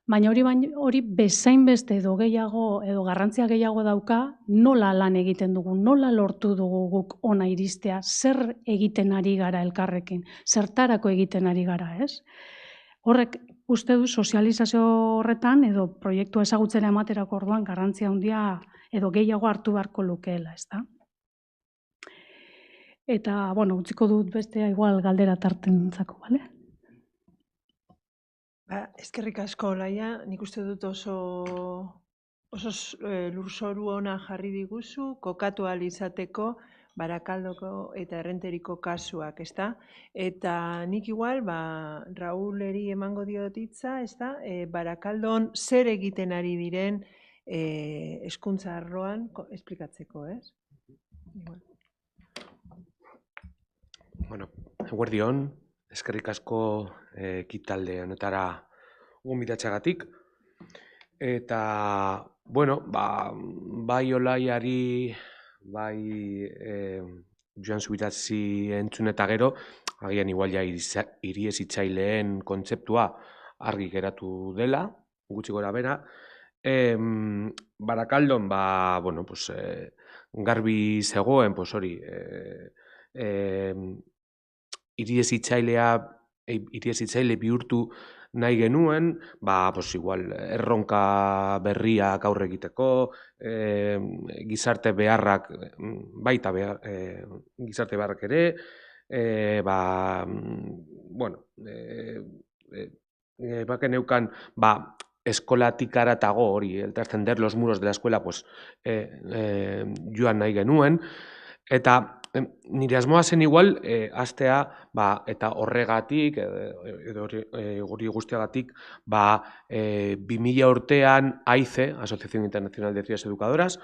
baina hori bezain beste edo gehiago edo garrantzia gehiago dauka, nola lan egiten dugu, nola lortu dugu guk ona iristea, zer egiten ari gara elkarrekin, zertarako egiten ari gara, ez? Horrek uste du sozializazio horretan edo proiektua ezagutzera ematerako orduan garrantzia handia edo gehiago hartu beharko lukeela, ezta? Eta, utziko dut bestea igual galdera tartentzako, bale? Eskerrik asko, Olaia, nik uste dut oso lurzoru ona jarri diguzu, kokatu ahal izateko Barakaldoko eta Errenteriko kasuak, ezta? Eta nik igual, Rauleri emango diot hitza, ezta? Barakaldon zer egiten ari diren hezkuntza arloan esplikatzeko, ez? Bueno, eguerdion, eskerrik asko ekitalde honetara gonbidatzeagatik. Eta, bueno, bai Olaiari, bai Joan Subirasi entzun eta gero, agian igual ja hiriezitzaileen kontzeptua argi geratu dela, gutxi gora bera. Barakaldon, bueno, pues garbi zegoen, pues hori, hiriezitzaile bihurtu nahi genuen, pues igual erronka berriak aurre egiteko, gizarte beharrak, baita gizarte beharrak ere, bueno, baken neukan, eskolatik aratago hori, el trascender los muros de la escuela, pues joan nahi genuen, eta nire asmoa zen igual, hastea, eta horregatik, hori guztiagatik, 2000 urtean AICE, Asociación Internacional de Ciudades Educadoras,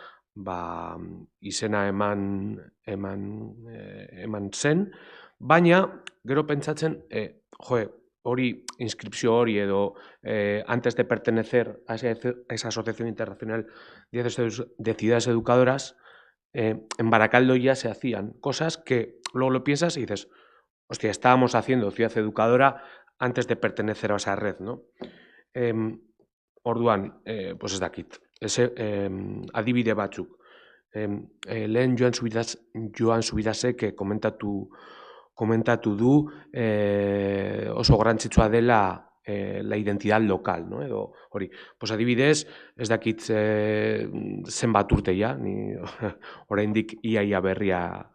izena eman zen, baina, gero pentsatzen, hori, inscripzio hori edo antes de pertenecer a esa Asociación Internacional de Ciudades Educadoras, en Baracaldo ya se hacían cosas que luego lo piensas y dices, hostia, estábamos haciendo ciudad educadora antes de pertenecer a esa red, ¿no? Orduan, pues ez dakit, adibide batzuk. Lehen Joan Subirasek komentatu du oso garrantzitsua dela la identidad local, no? Edo hori, pues adibidez, ez dakit zenbat urte ja, ni oraindik iaia berria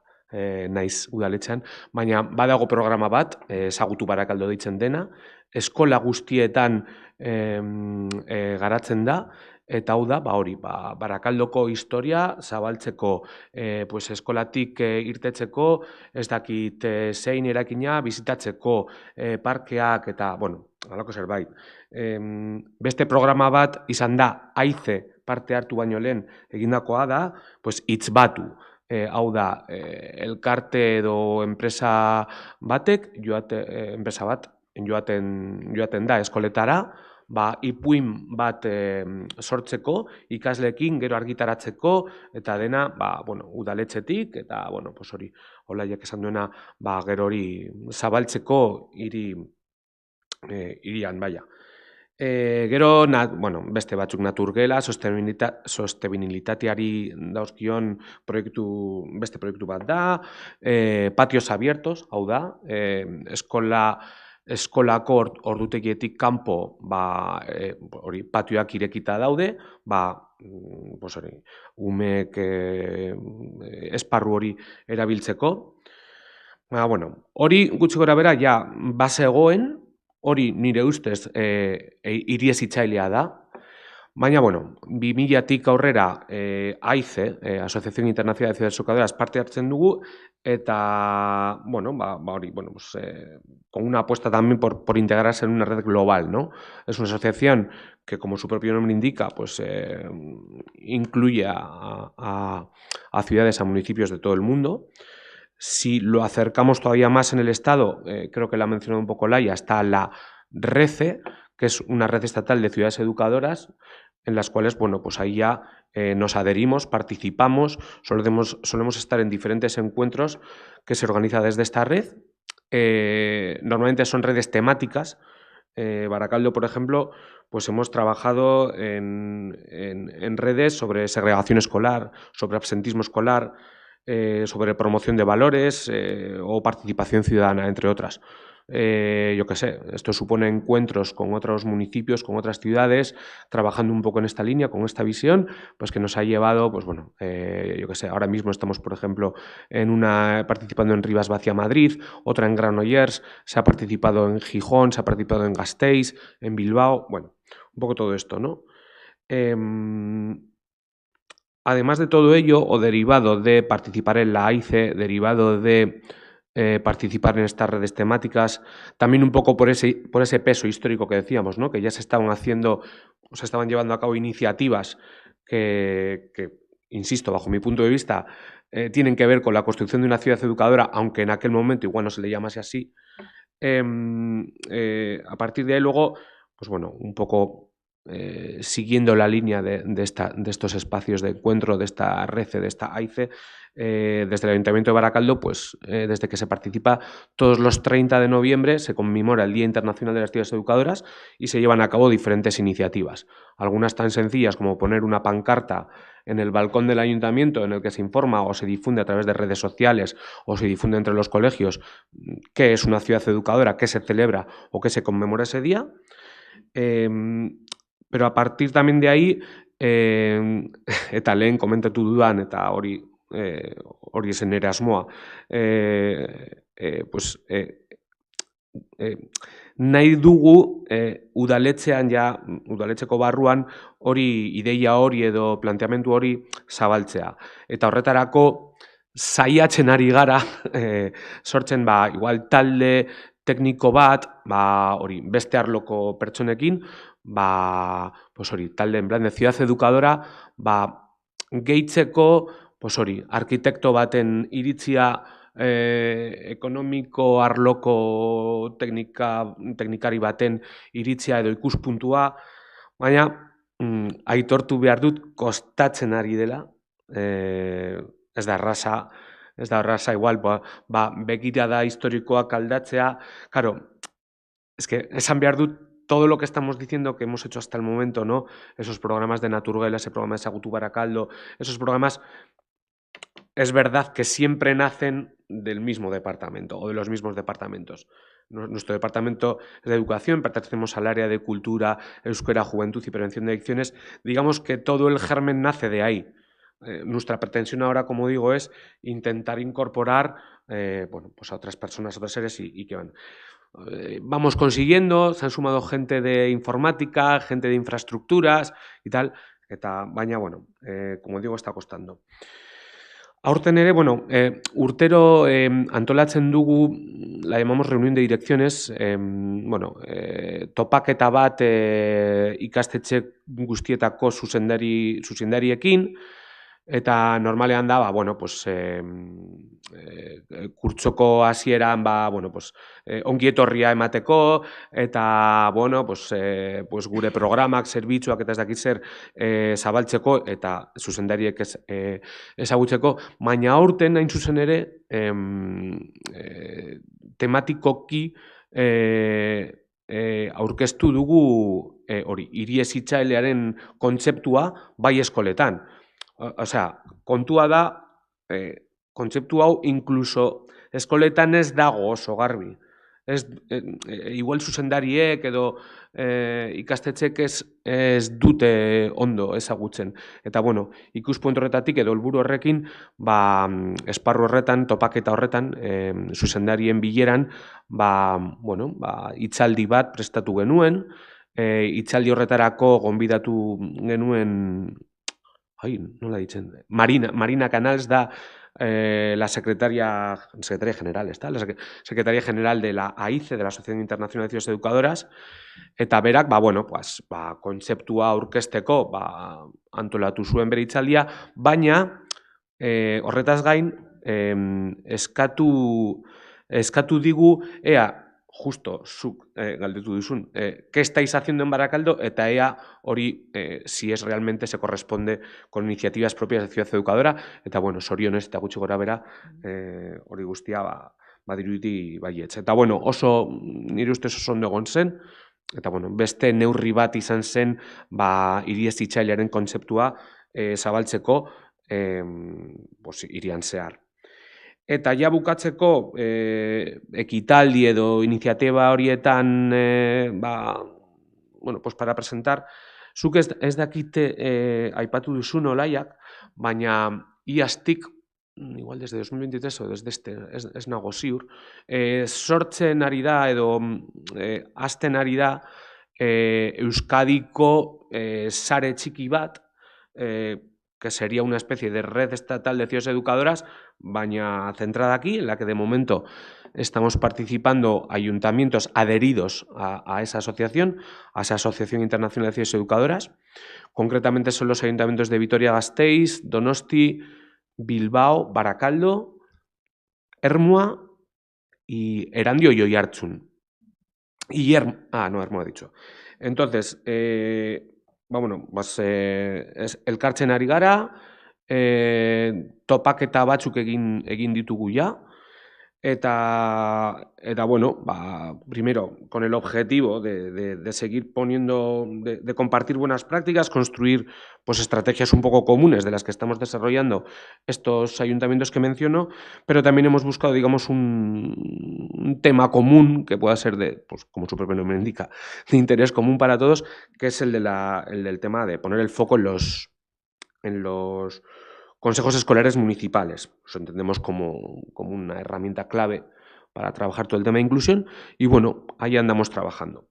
naiz udaletxean, baina badago programa bat, ezagutu Barakaldo deitzen dena, eskola guztietan garatzen da, eta hau da, hori, Barakaldoko historia zabaltzeko, pues eskolatik irtetzeko, ez dakit zein erakina, bizitatzeko parkeak eta, bueno, halako zerbait. Beste programa bat izan da, AICE parte hartu baino lehen egindakoa da, pues hitz batu. Hau da, elkarte edo enpresa batek, enpresa bat, joaten da eskoletara, ipuin bat sortzeko, ikasleekin gero argitaratzeko, eta dena, bueno, udaletxetik, eta, bueno, pues hori, Olaiak esan duena, gero hori zabaltzeko hirian, baina. Gero, bueno, beste batzuk naturgela, sostenibilitateari dauzkion beste proiektu bat da, patios abiertos, hau da, eskola eskolako ordutegietik kanpo patioak irekita daude, umeek esparru hori erabiltzeko. Hori gutxi gora bera, ja, bazegoen, hori nire ustez iriesitzailea da, baina, 2000-tik aurrera AICE, Asociación Internacional de Ciudades Educadoras, parte hartzen dugu, eta, con una apuesta también por integrarse en una red global, ¿no? Es una asociación que, como su propio nombre indica, pues incluye a ciudades, a municipios de todo el mundo. Si lo acercamos todavía más en el Estado, creo que la ha mencionado un poco Laia, está la RECE, que es una red estatal de ciudades educadoras, en las cuales, pues ahí ya nos adherimos, participamos, solemos estar en diferentes encuentros que se organizan desde esta red. Normalmente son redes temáticas. Baracaldo, por ejemplo, pues hemos trabajado en redes sobre segregación escolar, sobre absentismo escolar, sobre promoción de valores o participación ciudadana, entre otras. Yo qué sé, esto supone encuentros con otros municipios, con otras ciudades, trabajando un poco en esta línea, con esta visión, pues que nos ha llevado, yo qué sé, ahora mismo estamos, por ejemplo, participando en Rivas Vacia Madrid, otra en Granollers, se ha participado en Gijón, se ha participado en Gasteiz, en Bilbao, un poco todo esto, ¿no? Además de todo ello, o derivado de participar en la AICE, derivado de participar en estas redes temáticas, también un poco por ese peso histórico que decíamos, ¿no? Que ya se estaban llevando a cabo iniciativas que, insisto, bajo mi punto de vista, tienen que ver con la construcción de una ciudad educadora, aunque en aquel momento igual no se le llamase así. A partir de ahí luego, un poco siguiendo la línea de estos espacios de encuentro, de esta RECE, de esta AICE, desde el Ayuntamiento de Baracaldo, pues desde que se participa todos los 30 de noviembre se conmemora el Día Internacional de las Ciudades Educadoras y se llevan a cabo diferentes iniciativas. Algunas tan sencillas como poner una pancarta en el balcón del ayuntamiento en el que se informa o se difunde a través de redes sociales o se difunde entre los colegios qué es una ciudad educadora, qué se celebra o qué se conmemora ese día. Pero a partir también de ahí, eta lehen komentatu dudan, eta hori zen nire asmoa, nahi dugu udaletxeko barruan ideia hori edo planteamendu hori zabaltzea. Eta horretarako saiatzen ari gara sortzen igual talde tekniko bat, beste arloko pertsonekin, talde en plan de ciudad educadora, gehitzeko, arkitekto baten iritzia, ekonomiko arloko teknikari baten iritzia edo ikuspuntua, baina aitortu behar dut kostatzen ari dela, ez da erraza igual, begirada historikoak aldatzea, claro, es que esan behar dut todo lo que estamos diciendo que hemos hecho hasta el momento, ¿no? Esos programas de Naturgela, ese programa de Sagutu Baracaldo, esos programas, es verdad que siempre nacen del mismo departamento o de los mismos departamentos. Nuestro departamento es de educación, pertenecemos al área de cultura, euskera, juventud y prevención de adicciones. Digamos que todo el germen nace de ahí. Nuestra pretensión ahora, como digo, es intentar incorporar a otras personas, a otros seres y que van. Vamos consiguiendo, se han sumado gente de informática, gente de infraestructuras y tal, baina, como digo, está costando. Aurten ere, urtero antolatzen dugu, la llamamos reunión de direcciones, topaketa bat ikastetxe guztietako zuzendariekin, eta normalean da, kurtsoko hasieran, ongi etorria emateko, eta, gure programak, zerbitzuak eta ez dakit zer zabaltzeko, eta zuzendariek ezagutzeko, baina aurten hain zuzen ere, tematikoki aurkeztu dugu hiriezitzailearen kontzeptua bai eskoletan. Osea, kontua da, kontzeptu hau inkluso eskoletan ez dago oso garbi. igual zuzendariek edo ikastetxek ez dute ondo ezagutzen. Eta, bueno, ikuspuntu horretatik edo helburu horrekin, esparru horretan, topaketa horretan, zuzendarien bileran, hitzaldi bat prestatu genuen, hitzaldi horretarako gonbidatu genuen, nola ditzen, Marina Canals da la secretaria general, la secretaria general de la AICE, de la Asociación Internacional de Ciudades Educadoras, eta berak, kontzeptua aurkezteko antolatu zuen bere hitzaldia, baina horretaz gain eskatu digu, ea, justo, zuk galdetu duzun, ¿qué estáis haciendo en Barakaldo? Eta ea hori, si es realmente se corresponde con iniciativas propias de Ciudad Educadora, eta, bueno, sorionez eta gutxi gora bera, hori guztia badirudi baietz. Eta, bueno, nire ustez oso ondo egon zen, eta, bueno, beste neurri bat izan zen, hiri hezitzailearen kontzeptua zabaltzeko hirian zehar. Eta ja bukatzeko ekitaldi edo iniziatiba horietan para presentar, zuk ez dakite aipatu duzun Olaiak, baina iaztik, igual desde 2023 o desde ez nago ziur, sortzen ari da edo hasten ari da Euskadiko sare txiki bat, que sería una especie de red estatal de ciudades educadoras, baina centrada aquí, en la que de momento estamos participando ayuntamientos adheridos a esa Asociación Internacional de Ciudades Educadoras. Concretamente son los ayuntamientos de Vitoria-Gasteiz, Donosti, Bilbao, Barakaldo, Ermua y Erandio y Oiartzun. Ermua he dicho. Entonces, elkartzen ari gara, topaketa batzuk egin ditugu ja, eta primero, con el objetivo de seguir poniendo, de compartir buenas prácticas, construir estrategias un poco comunes de las que estamos desarrollando estos ayuntamientos que menciono, pero también hemos buscado, digamos, un tema común que pueda ser como su propio nombre indica, de interés común para todos, que es el del tema de poner el foco en los consejos escolares municipales. Lo entendemos como una herramienta clave para trabajar todo el tema de inclusión y, bueno, ahí andamos trabajando.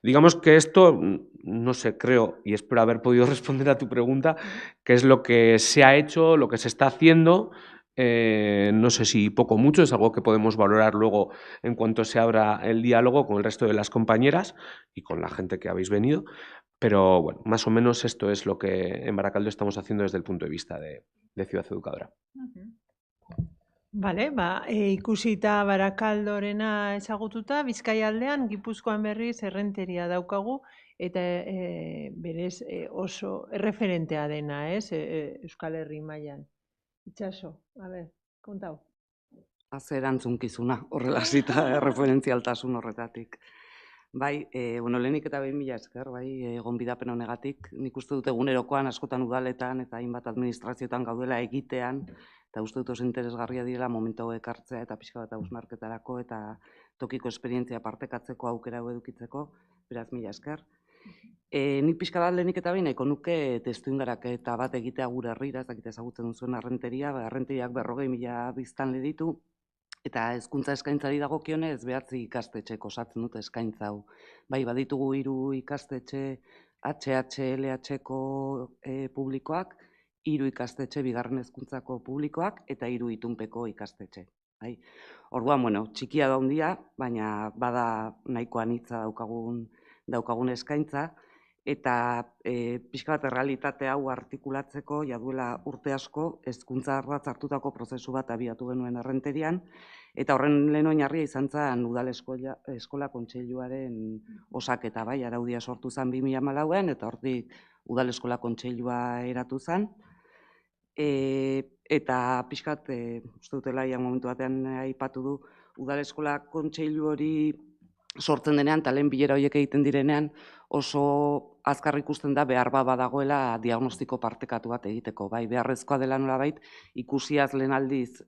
Digamos que esto, no sé, creo, y espero haber podido responder a tu pregunta, qué es lo que se ha hecho, lo que se está haciendo. No sé si poco o mucho, es algo que podemos valorar luego en cuanto se abra el diálogo con el resto de las compañeras y con la gente que habéis venido. Pero, bueno, más o menos esto es lo que en Barakaldo estamos haciendo desde el punto de vista de Ciudad Educadora. Bale, ikusita Barakaldorena ezagututa, Bizkaia aldean, Gipuzkoan berriz errenteria daukagu, eta berez oso erreferentea dena, Euskal Herri mailan. Itxaso, kontau. Zer erantzunkizuna, horrela zita referentzialtasun horretatik. Lehenik eta behin mila esker, gonbidapen honegatik, nik uste dut egunerokoan askotan udaletan eta hainbat administrazioetan gaudela egitean, eta uste dut oso interesgarria direla momentu hauek hartzea eta pixka bat hausnarketarako eta tokiko esperientzia partekatzeko aukera edukitzeko, beraz mila esker. Nik pixka bat lehenik eta behin nahiko nuke testuingaraketa bat egitea gure herrira, ez dakit ezagutzen duzuen arrenteria, arrenteriak 40.000 biztanle ditu, eta hezkuntza eskaintzari dagokionez 9 ikastetxek osatzen dute eskaintza hau. Baditugu 3 ikastetxe HH-LH-ko publikoak, 3 ikastetxe bigarren hezkuntzako publikoak eta 3 itunpeko ikastetxe. Orduan, txikia da handia, baina bada nahiko anitza daukagun eskaintza, eta pixka bat errealitate hau artikulatzeko jaduela urte asko hezkuntza ardatz hartutako prozesu bat abiatu genuen errenterian, eta horren lehen oinarria izan zen Udal Eskola Kontseiluaren osaketa, araudia sortu zen 2014an, eta hortik Udal Eskola Kontseilua eratu zen, eta pixka bat, uste dutela momentu batean aipatu du, Udal Eskola Kontseilu hori sortzen denean, eta lehen bilera horiek egiten direnean, oso azkar ikusten da behar badagoela diagnostiko partekatu bat egiteko. Bai, beharrezkoa dela nolabait ikusiaz lehen aldiz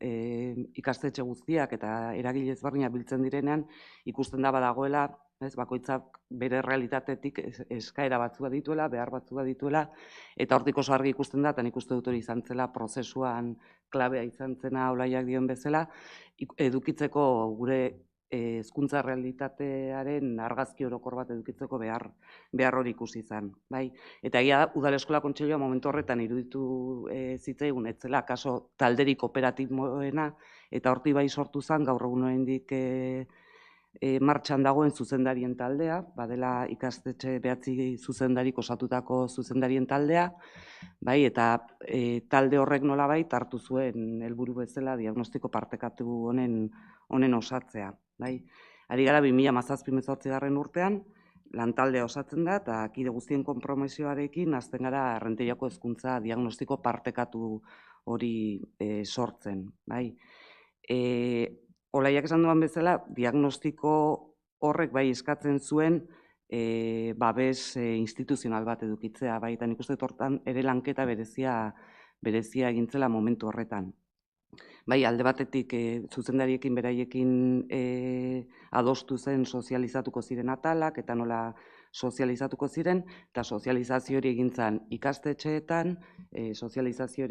ikastetxe guztiak eta eragile ezberdinak biltzen direnean ikusten da badagoela, bakoitzak bere realitatetik eskaera batzua dituela, behar batzua dituela, eta hortik oso argi ikusten da, eta nik uste dut hori izan zela prozesuan klabea izan zena Olaiak dion bezala, edukitzeko gure hezkuntza realitatearen argazki orokor bat edukitzeko behar hori ikusi izan. Bai? Eta egia da, Udal Eskola Kontseilua momentu horretan iruditu zitzaigun, ez zela, kaso talderik operatiboena, eta horti bai sortu zen, gaur egun oraindik martxan dagoen zuzendarien taldea, badela ikastetxe 9 zuzendarik osatutako zuzendarien taldea, bai, eta talde horrek nolabait hartu zuen helburu bezala diagnostiko partekatu honen osatzea. Bai. Ari gara 2017-2018 urtean, lantaldea osatzen da, eta kide guztien konpromisioarekin hasten gara Errenteriako hezkuntza diagnostiko partekatu hori sortzen. Bai. Olaiak esan duan bezala, diagnostiko horrek bai eskatzen zuen babes instituzional bat edukitzea, bai, eta nik uste hortan ere lanketa berezia egintzela momentu horretan. Bai, alde batetik zuzendariekin beraiekin adostu zen sozializatuko ziren atalak, eta nola sozializatuko ziren, eta sozializazio hori egintzan ikastetxeetan, sozializazio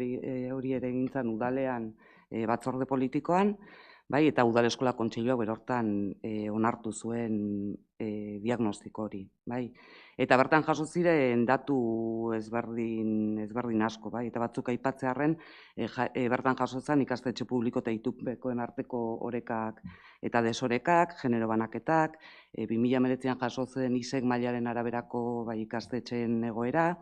hori ere egintzan udalean batzorde politikoan, bai, eta Udal Eskola Kontseilua berortan onartu zuen diagnostiko hori, bai. Eta bertan jaso ziren datu ezberdin asko, bai, eta batzuk aipatzearren bertan jaso zen ikastetxe publiko eta itunpekoen arteko orekak eta desorekak, genero banaketak, 2019an jaso zen ISEK mailaren araberako bai ikastetxeen egoera,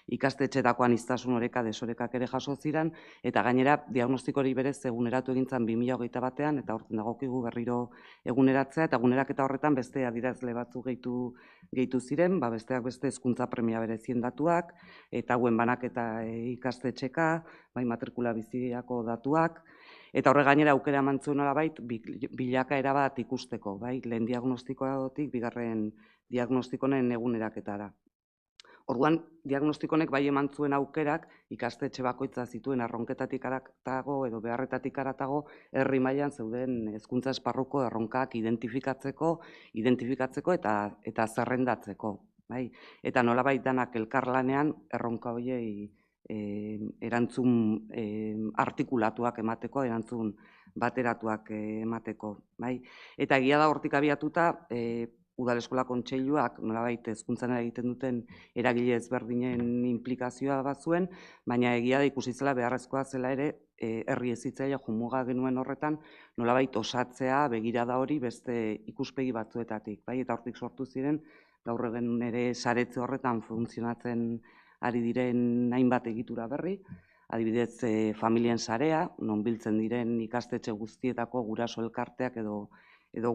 ikastetxeetako aniztasun oreka desorekak ere jaso ziren, eta gainera diagnostiko hori berez eguneratu egintzan 2021an, eta horten dagokigu berriro eguneratzea, eta eguneraketa horretan beste adierazle batzu gehitu ziren, besteak beste hezkuntza premia berezien datuak, eta hauen banaketa ikastetxeka, bai matrikula biziako datuak, eta horre gainera aukera eman zuen nolabait bilakaera bat ikusteko, bai, lehen diagnostikotik bigarren diagnostikonen eguneraketara. Orduan, diagnostikonek bai eman zuen aukerak ikastetxe bakoitza zituen erronketatik aratago edo beharretatik aratago herri mailan zeuden hezkuntza esparruko erronkak identifikatzeko eta zerrendatzeko. Bai? Eta nolabait danak elkarlanean erronka horiei erantzun artikulatuak emateko, erantzun bateratuak emateko. Bai? Eta egia da hortik abiatuta, Udal Eskola Kontseiluak nolabait hezkuntzan egiten duten eragile ezberdinen inplikazioa bat zuen, baina egia da ikusi zela beharrezkoa zela ere herri hezitzailea jomuga genuen horretan nolabait osatzea begirada hori beste ikuspegi batzuetatik, bai, eta hortik sortu ziren gaur egun ere saretze horretan funtzionatzen ari diren hainbat egitura berri, adibidez familien sarea, non biltzen diren ikastetxe guztietako guraso elkarteak edo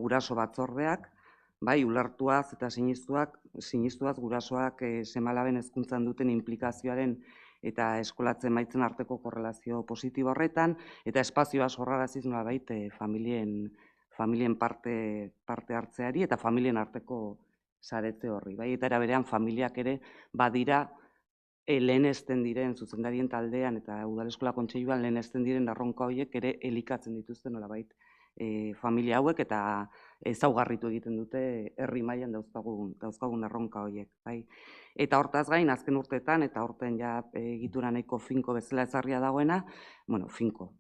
guraso batzordeak, bai, ulertuaz eta sinistuaz gurasoak seme-alaben hezkuntzan duten inplikazioaren eta eskolatzen maitzen arteko korrelazio positibo horretan, eta espazioa sorraraziz nolabait familien parte hartzeari eta familien arteko saretze horri. Bai, eta era berean familiak ere badira lehenesten diren zuzendarien taldean eta Udal Eskola Kontseiluan lehenesten diren erronka horiek ere elikatzen dituzten nolabait familia hauek eta ezaugarritu egiten dute herri mailan dauzkagun erronka horiek. Bai. Eta hortaz gain, azken urteetan, eta horten ja egitura nahiko finko bezala ezarria dagoena, bueno, finko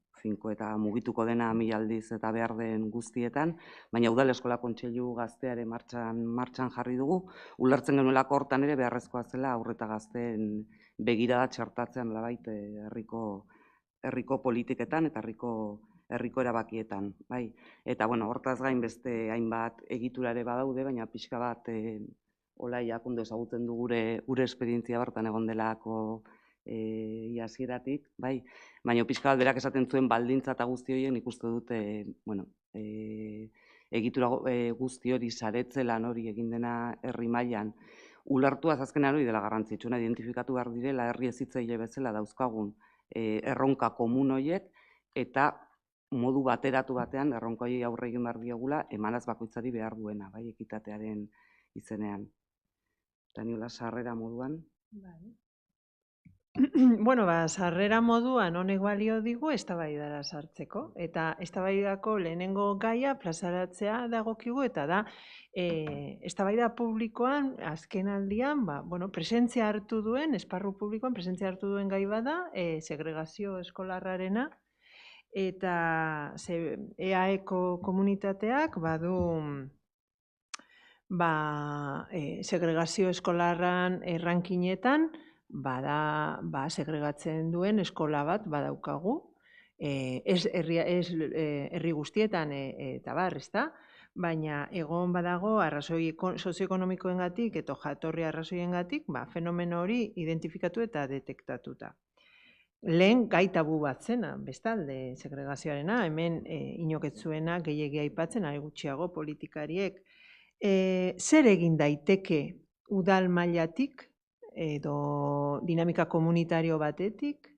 eta mugituko dena 1000 aldiz eta behar den guztietan, baina Udal Eskola Kontseilu gazteare martxan jarri dugu, ulertzen genuelako hortan ere beharrezkoa zela aurreta gazteen begirada txertatzean labait herriko politiketan eta herriko erabakietan, bai. Eta, bueno, hortaz gain beste hainbat egiturare badaude, baina pixka bat Olaiak ondo ezagutzen du gure esperientzia bertan egon delako hasieratik, bai. Baina pixka bat berak esaten zuen baldintza eta guzti horien nik uste dute, bueno, egitura guzti hori saretze lan hori egin dena herri mailan ulertuaz azkenean hori dela garrantzitsuna, identifikatu behar direla herri hezitzaile bezala dauzkagun erronka komun horiek eta modu bateratu batean erronka horiei aurre egin behar diogula emanaz bakoitzari behar duena, bai, ekitatearen izenean. Daniola sarrera moduan. Bueno, sarrera moduan honek balio digu eztabaidara sartzeko. Eta eztabaidako lehenengo gaia plazaratzea dagokigu eta da eztabaida publikoan azken aldian, presentzia hartu duen, esparru publikoan presentzia hartu duen gai bada, segregazio eskolarrarena, eta EAEko komunitateak badu segregazio eskolarran errankinetan, segregatzen duen eskola bat badaukagu, ez herri guztietan eta ezta? Baina egon badago arrazoi sozioekonomikoengatik eta jatorri arrazoiengatik, fenomeno hori identifikatu eta detektatuta. Lehen gai tabu bat zena, bestalde segregazioarena, hemen inoketzuena gehiegi aipatzen, ari gutxiago politikariek. Zer egin daiteke udal mailatik edo dinamika komunitario batetik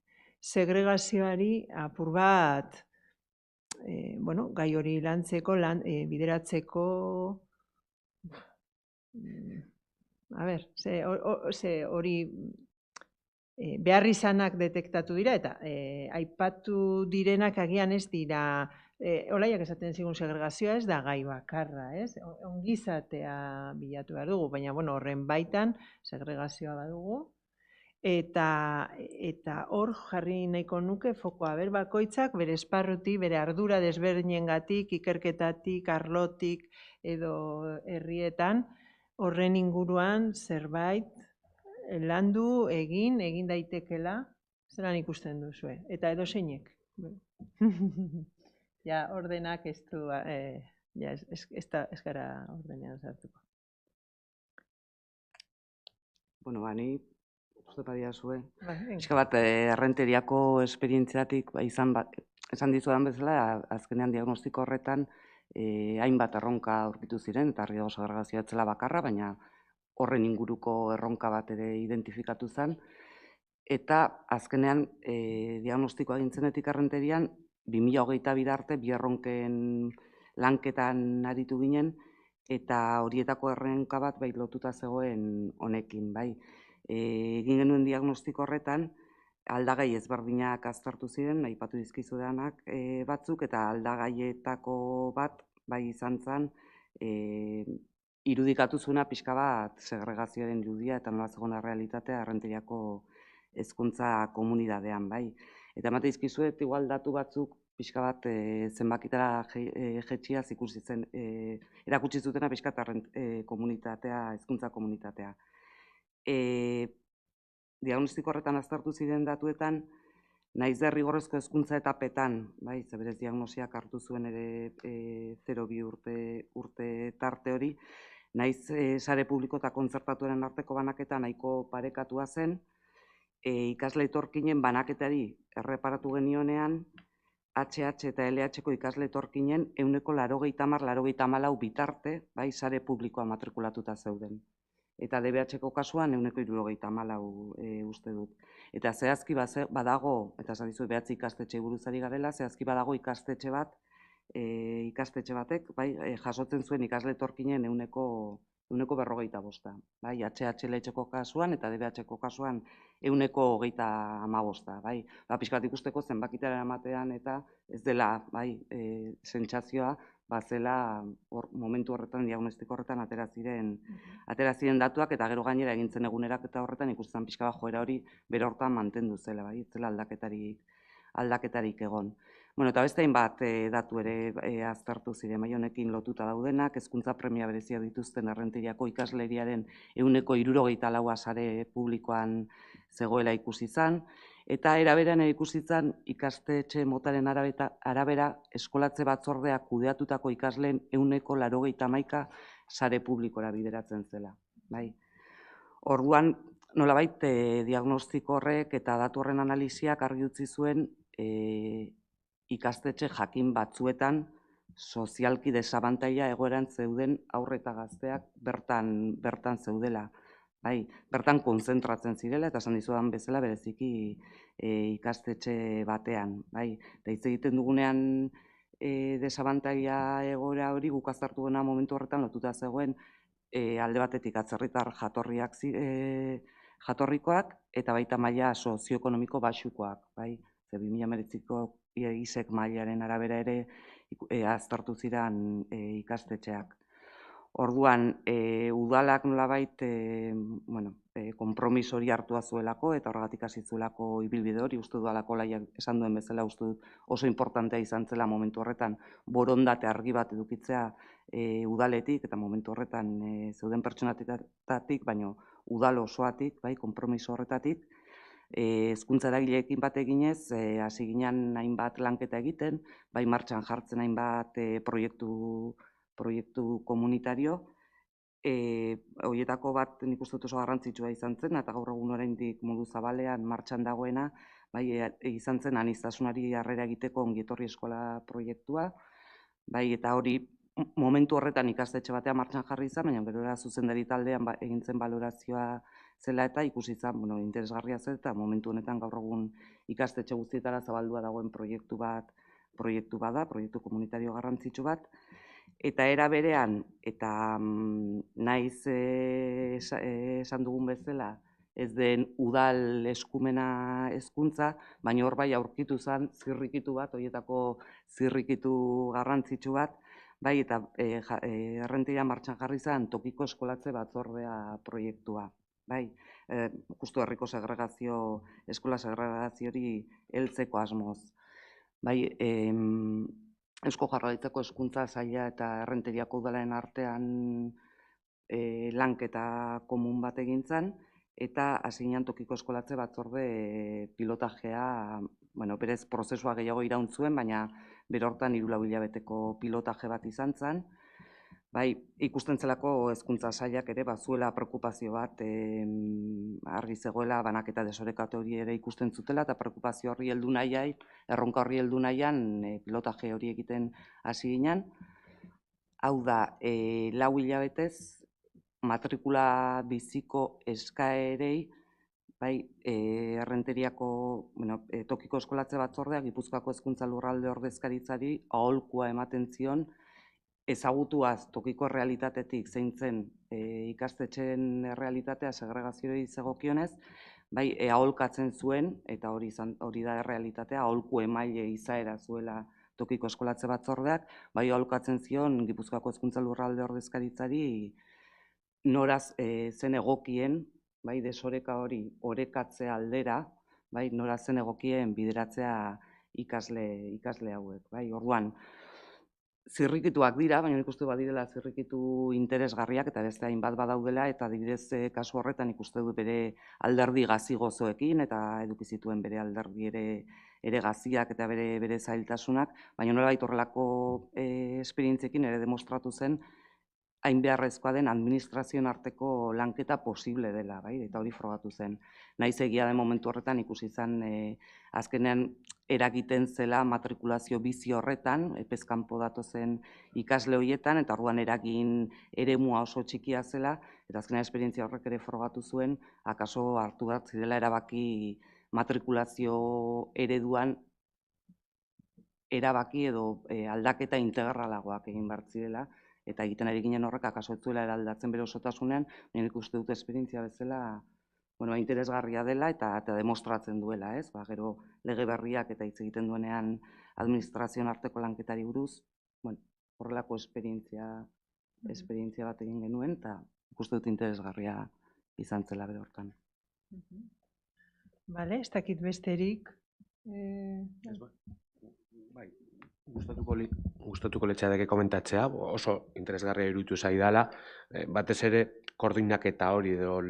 segregazioari apur bat gai hori lantzeko, bideratzeko, hori beharrizanak detektatu dira eta aipatu direnak agian ez dira, Olaiak esaten zigun segregazioa ez da gai bakarra, ez? Ongizatea bilatu behar dugu, baina horren baitan segregazioa badugu. Eta hor jarri nahiko nuke fokoa, bakoitzak bere esparrutik, bere ardura desberdinengatik, ikerketatik, arlotik edo herrietan, horren inguruan zerbait landu, egin daitekela, zelan ikusten duzue, eta edozeinek. Ja, ordenak ez du, ez gara ordenean sartuko. Ni uste badia zuen. Pixka bat, errenteriako esperientziatik esan dizudan bezala, azkenean diagnostiko horretan hainbat erronka aurkitu ziren, eta argi dago segregazioa etzela bakarra, baina horren inguruko erronka bat ere identifikatu zen. Eta azkenean diagnostikoa egintzenetik errenterian, 2022 arte bi erronken lanketan aritu ginen, eta horietako erronka bat lotuta zegoen honekin, egin genuen diagnostiko horretan, aldagai ezberdinak aztertu ziren, aipatu dizkizudanak batzuk, eta aldagaietako bat izan zen irudikatu zuena pixka bat segregazioaren irudia eta nola zegoen realitatea errenteriako hezkuntza komunitatean, Eta emate dizkizuet, igual datu batzuk pixka bat zenbakitara jetxiaz erakutsi zutena pixka komunitatea, hezkuntza komunitatea. Diagnostiko horretan aztertu ziren datuetan, naiz derrigorrezko hezkuntza etapetan, ze berez diagnosiak hartu zuen ere 0-2 urte tarte hori, naiz sare publiko eta kontzertatuaren arteko banaketa nahiko parekatua zen, ikasle etorkinen banaketari erreparatu genionean, HH eta LH-ko ikasle etorkinen 80-84 bitarte, sare publikoa matrikulatuta zeuden. Eta DBH-ko kasuan 74 uste dut. Eta zehazki badago, eta esan dizu behatzi ikastetxe buruzari garela, zehazki badago ikastetxe batek, jasotzen zuen ikasle etorkinen 45%. HH-LH-ko kasuan eta DBH-ko kasuan 35%. Pixkat ikusteko zenbakitara ematean eta ez dela sentsazioa, zela momentu horretan, diagnostiko horretan atera ziren datuak, eta gero gainera egintzen egunerak eta horretan ikusten pixka bat joera hori bere hortan mantendu zela, ez zela aldaketarik egon. Eta beste hainbat datu ere aztertu ziren, honekin lotuta daudenak, hezkuntza premia berezia dituzten errenteriako ikasleriaren 74% sare publikoan zegoela ikusi zen, eta eraberean ikusi zen ikastetxe motaren arabera eskolatze batzordeak kudeatutako ikasleen 81% sare publikora bideratzen zela. Orduan, nolabait diagnostiko horrek eta datu horren analiziak argi utzi zuen ikastetxe jakin batzuetan sozialki desabantaila egoeran zeuden aurre eta gazteak bertan zeudela. Bertan konzentratzen zirela, eta esan dizudan bezala bereziki ikastetxe batean. Eta hitz egiten dugunean desabantaila egoera hori guk aztertu gena momentu horretan lotuta zegoen alde batetik atzerritar jatorrikoak eta baita maila sozioekonomiko baxukoak, bai? Ze 2019ko ISEK mailaren arabera ere aztertu ziren ikastetxeak. Orduan, udalak nolabait konpromiso hori hartua zuelako eta horregatik hasi zuelako ibilbide hori, uste dudalako Laiak esan duen bezala, uste dut oso importantea izan zela momentu horretan borondate argi bat edukitzea udaletik eta momentu horretan zeuden pertsonetatik, baino udal osoatik, bai, konpromiso horretatik, hezkuntza eragileekin bat eginez, hasi ginen hainbat lanketa egiten, bai martxan jartzen hainbat proiektu komunitario, horietako bat nik uste dut oso garrantzitsua izan zen, eta gaur egun oraindik modu zabalean martxan dagoena, bai, izan zen aniztasunari harrera egiteko ongietorri eskola proiektua, bai, eta hori momentu horretan ikastetxe batean martxan jarri izan, baina gero zuzendari taldean egin zen balorazioa zela eta ikusi izan, interesgarria zen, eta momentu honetan gaur egun ikastetxe guztietara zabaldua dagoen proiektu bada, proiektu komunitario garrantzitsu bat, eta era berean, eta naiz esan dugun bezala, ez den udal eskumena hezkuntza, baina hor bai aurkitu zen zirrikitu bat, horietako zirrikitu garrantzitsu bat, bai, eta Errenteria martxan jarri zen tokiko eskolatze batzordea proiektua. Bai, justu herriko eskola segregaziori heltzeko asmoz. Bai, Eusko Jaurlaritzako Hezkuntza Saila eta Errenteriako udalaren artean lanketa komun bat egin zen, eta hasi ginen tokiko eskolatze batzorde pilotajea, berez prozesua gehiago iraun zuen, baina bere hortan 3-4 hilabeteko pilotaje bat izan zen. Bai, ikusten zelako hezkuntza sailak ere bazuela preokupazio bat argi zegoela banaketa desorekatu hori ere ikusten zutela eta preokupazio horri heldu nahian, erronka horri heldu nahian pilotaje hori egiten hasi ginen. Hau da, 4 hilabetez matrikula biziko eskaerei, bai, Errenteriako tokiko eskolatze batzordeak Gipuzkoako Hezkuntza Lurralde Ordezkaritzari aholkua ematen zion ezagutuaz tokiko realitatetik zein zen ikastetxeen realitatea segregaziori zegokionez, bai, aholkatzen zuen, eta hori da realitatea, aholku emaile izaera zuela tokiko eskolatze batzordeak, bai, aholkatzen zion Gipuzkoako Hezkuntza Lurralde Ordezkaritzari noraz zen egokien, bai, desoreka hori orekatzea aldera, bai, noraz zen egokien bideratzea ikasle hauek, bai, orduan, zirrikituak dira, baina nik uste badirela zirrikitu interesgarriak eta beste hainbat badaudela, eta adibidez kasu horretan ikuste du bere alderdi gazi gozoekin eta eduki zituen bere alderdi ere gaziak eta bere zailtasunak, baina nolabait horrelako esperientziekin ere demostratu zen hain beharrezkoa den administrazioen arteko lanketa posible dela, bai, eta hori frogatu zen. Naiz egia den momentu horretan ikusi zen azkenean eragiten zela matrikulazio bizi horretan, epez kanpo datozen ikasle horietan, eta orduan eragin eremua oso txikia zela, eta azkenean esperientzia horrek ere frogatu zuen, akaso hartu bat zirela erabaki matrikulazio ereduan erabaki edo aldaketa integralagoak egin behar zirela, eta egiten ari ginen horrek akaso ez zuela eraldatzen bere osotasunean, nik uste dut esperientzia bezala interesgarria dela eta demostratzen duela, ez? Gero lege berriak eta hitz egiten duenean administrazioen arteko lanketari buruz, horrelako esperientzia bat egin genuen, eta ikuste dut interesgarria izan zela bere hortan. Bale, ez dakit besterik. Bai, gustatuko litzaidake komentatzea, oso interesgarria iruditu zaidala, batez ere koordinaketa hori edo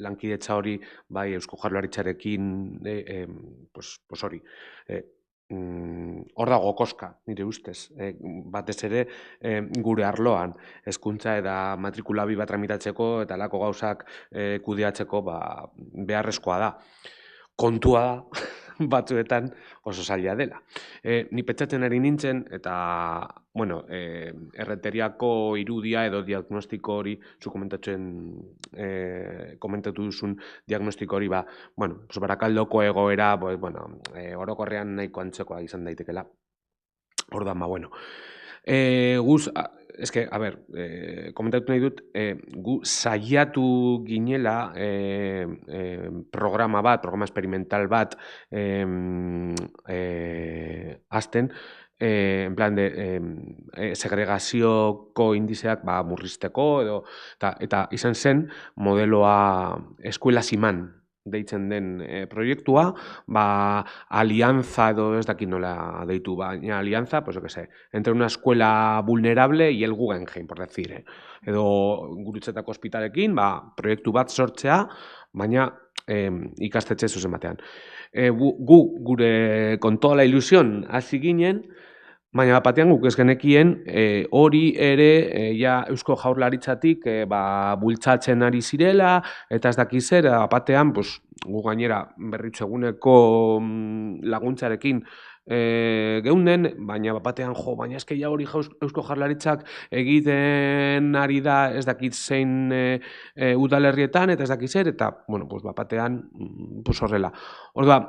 lankidetza hori bai Eusko Jaurlaritzarekin hori hor dago koska, nire ustez, batez ere gure arloan hezkuntza eta matrikula bi bat tramitatzeko eta halako gauzak kudeatzeko beharrezkoa da. Kontua da, batzuetan oso zaila dela. Ni pentsatzen ari nintzen, eta, Errenteriako irudia edo diagnostiko hori, zu komentatu duzun diagnostiko hori, Barakaldoko egoera, orokorrean nahiko antzekoa izan daitekela. Orduan, Guz, komentatu nahi dut, gu saiatu ginela programa experimental bat azten, en plan de segregazioko indizeak murrizteko eta izan zen modeloa eskuela siman deitzen den proiektua, alianza edo ez dakit nola deitu, baina alianza, pues yo que sé, entre una escuela vulnerable y el Guggenheim, por decir, edo Gurutzetako ospitalekin, proiektu bat sortzea, baina ikastetxe zuzen batean. Gure con toda la ilusión hasi ginen, baina batean guk ez genekien hori ere Eusko Jaurlaritzatik bultzatzen ari zirela, eta ez dakiz zer, batean gu gainera berritzeguneko laguntzarekin geunden, baina batean baina eske ja hori Eusko Jaurlaritzak egiten ari da ez dakit zein udalerrietan, eta ez dakiz zer, eta, bueno, batean horrela. Orduan,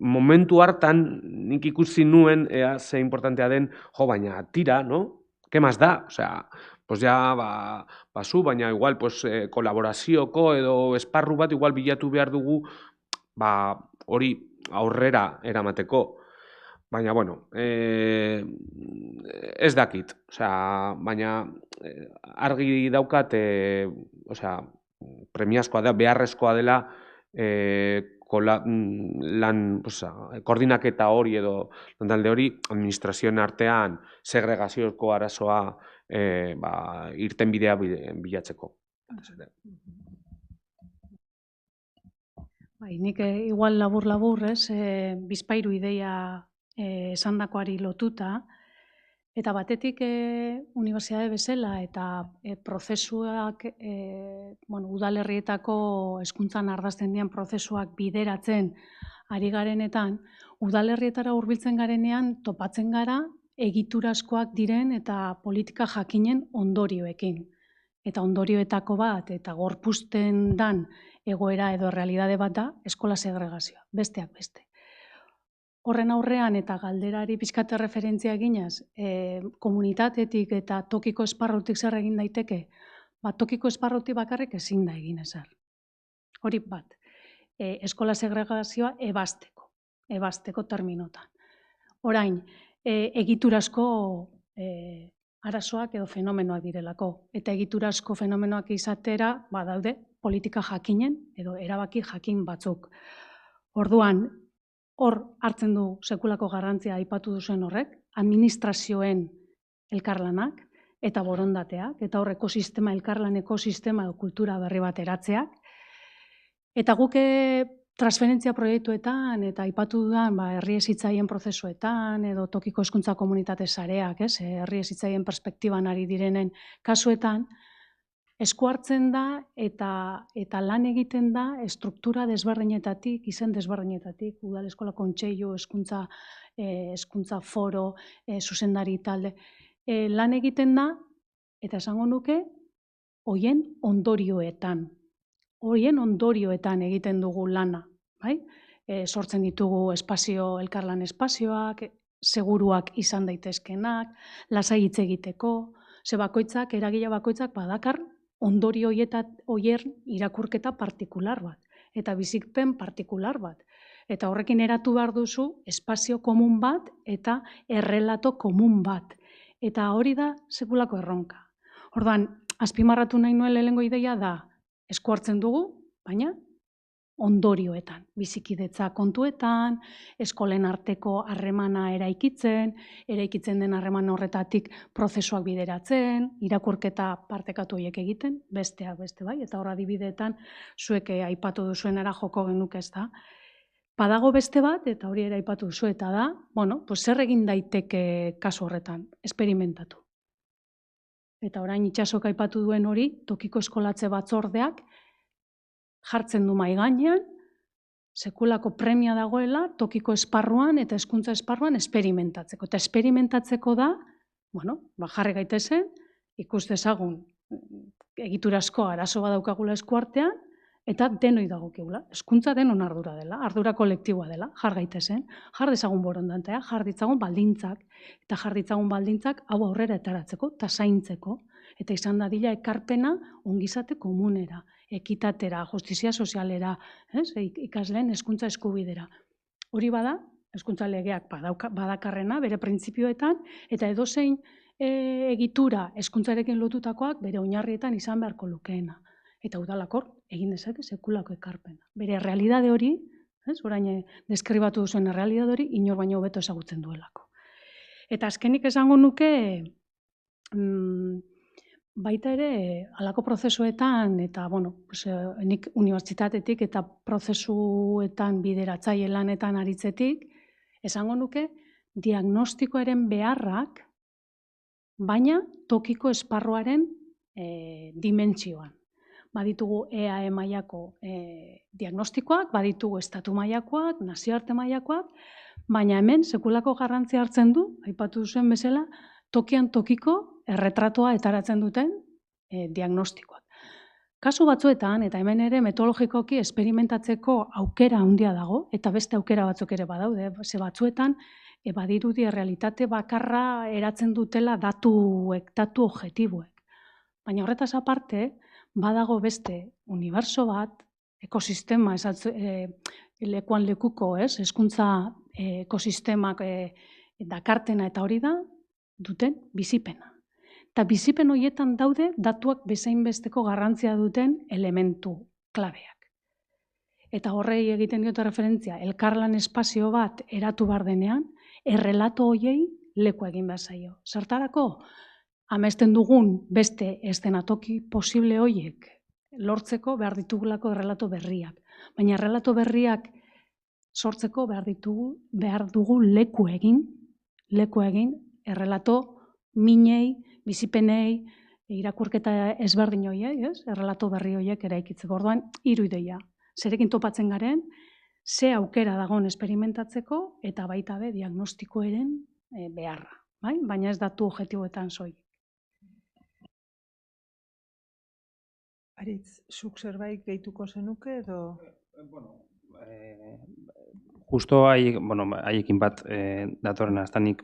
momentu hartan nik ikusi nuen ze importantea den, baina tira, no? ¿Qué más da? Osea, pues ya zu, baina igual kolaborazioko edo esparru bat igual bilatu behar dugu hori aurrera eramateko. Baina, bueno, ez dakit. Osea, baina argi daukat, osea, premiazkoa da, beharrezkoa dela koordinaketa hori edo lantalde hori administrazioen artean segregazioko arazoa irtenbidea bilatzeko. Nik igual labur, bizpahiru ideia esandakoari lotuta, eta batetik unibertsitate bezala eta prozesuak, udalerrietako hezkuntzan ardazten diren prozesuak bideratzen ari garenetan, udalerrietara hurbiltzen garenean topatzen gara egiturazkoak diren eta politika jakinen ondorioekin. Eta ondorioetako bat, eta gorpuzten dan egoera edo errealitate bat da, eskola segregazioa, besteak beste. Horren aurrean eta galderari pixkate referentzia eginaz, komunitatetik eta tokiko esparrutik zer egin daiteke, tokiko esparrutik bakarrik ezin da egin ezer. Hori bat, eskola segregazioa ebasteko terminotan. Orain, egiturazko arazoak edo fenomenoak direlako, eta egiturazko fenomenoak izatera, daude politika jakinen edo erabaki jakin batzuk. Orduan, hor hartzen du sekulako garrantzia aipatu duzen horrek, administrazioen elkarlanak eta borondateak, eta hor ekosistema, elkarlan ekosistema edo kultura berri bat eratzeak. Eta guk transferentzia proiektuetan eta aipatu dudan herri hezitzaien prozesuetan edo tokiko hezkuntza komunitate sareak, herri hezitzaien perspektiban ari direnen kasuetan, esku hartzen da eta lan egiten da estruktura desberdinetatik, izen desberdinetatik, udal eskola kontseilu, hezkuntza foro, zuzendari talde, lan egiten da, eta esango nuke, horien ondorioetan egiten dugu lana, sortzen ditugu elkarlan espazioak, seguruak izan daitezkenak, lasai hitz egiteko, ze bakoitzak, eragile bakoitzak badakar ondorio horien irakurketa partikular bat, eta bizikpen partikular bat. Eta horrekin eratu behar duzu espazio komun bat eta errelato komun bat. Eta hori da sekulako erronka. Orduan, azpimarratu nahi nuen lehenengo ideia da, esku hartzen dugu, baina ondorioetan, bizikidetza kontuetan, eskolen arteko harremana eraikitzen den harreman horretatik prozesuak bideratzen, irakurketa partekatu horiek egiten, besteak beste bai, eta hor adibideetan zuek aipatu duzuenera joko genuke ez da. Badago beste bat, eta hori ere aipatu duzu, eta da, zer egin daiteke kasu horretan, esperimentatu. Eta orain Itsasok aipatu duen hori, tokiko eskolatze batzordeak jartzen du mahai gainean, sekulako premia dagoela tokiko esparruan eta hezkuntza esparruan esperimentatzeko. Eta esperimentatzeko da, jarri gaitezen, ikus dezagun egiturazko arazo bat daukagula esku artean, Eta denoi dagokigula, hezkuntza denon ardura dela, ardura kolektiboa dela, jar gaitezen, jar dezagun borondatea, jar ditzagun baldintzak, eta jar ditzagun baldintzak hau aurrera etaratzeko, eta zaintzeko, eta izan dadila ekarpena ongizate komunera, ekitatera, justizia sozialera, ikasleen hezkuntza eskubidera. Hori bada, hezkuntza legeak badakarrena bere printzipioetan, eta edozein egitura hezkuntzarekin lotutakoak bere oinarrietan izan beharko lukeena. Eta udalakor egin dezake sekulako ekarpena. Bere realidade hori, orain deskribatu duzuen realidade hori, inor baino hobeto ezagutzen duelako. Eta azkenik esango nuke, baita ere, halako prozesuetan, eta, nik unibertsitatetik eta prozesuetan bideratzaile lanetan aritzetik, esango nuke, diagnostikoaren beharrak, baina tokiko esparruaren dimentsioan. Baditugu EAE mailako diagnostikoak, baditugu estatu mailakoak, nazioarte mailakoak, baina hemen sekulako garrantzia hartzen du, aipatu duzuen bezala, tokian tokiko erretratoa etaratzen duten diagnostikoak. Kasu batzuetan, eta hemen ere metodologikoki esperimentatzeko aukera handia dago, eta beste aukera batzuk ere badaude, ze batzuetan, badirudi errealitate bakarra eratzen dutela datu objektiboek. Baina horretaz aparte, badago beste unibertso bat, ekosistema, lekuan lekuko, hezkuntza ekosistemak dakartena eta hori da, duten bizipena. Eta bizipen horietan daude datuak bezainbesteko garrantzia duten elementu klabeak. Eta horrei egiten diote referentzia, elkarlan espazio bat eratu behar denean, errelato horiei leku egin behar zaio. Zertarako, amesten dugun beste eszenatoki posible horiek lortzeko behar ditugulako errelato berriak. Baina errelato berriak sortzeko behar dugu leku egin errelato minei, bizipenei, irakurketa ezberdin horiek, errelato berri horiek eraikitzeko. Orduan, 3 ideia. Zerekin topatzen garen, ze aukera dagoen esperimentatzeko eta baita be diagnostikoaren beharra. Baina ez datu objektiboetan soilik. Aritz, zuk zerbait gehituko zenuke edo? Justo haiekin bat datorren aztanik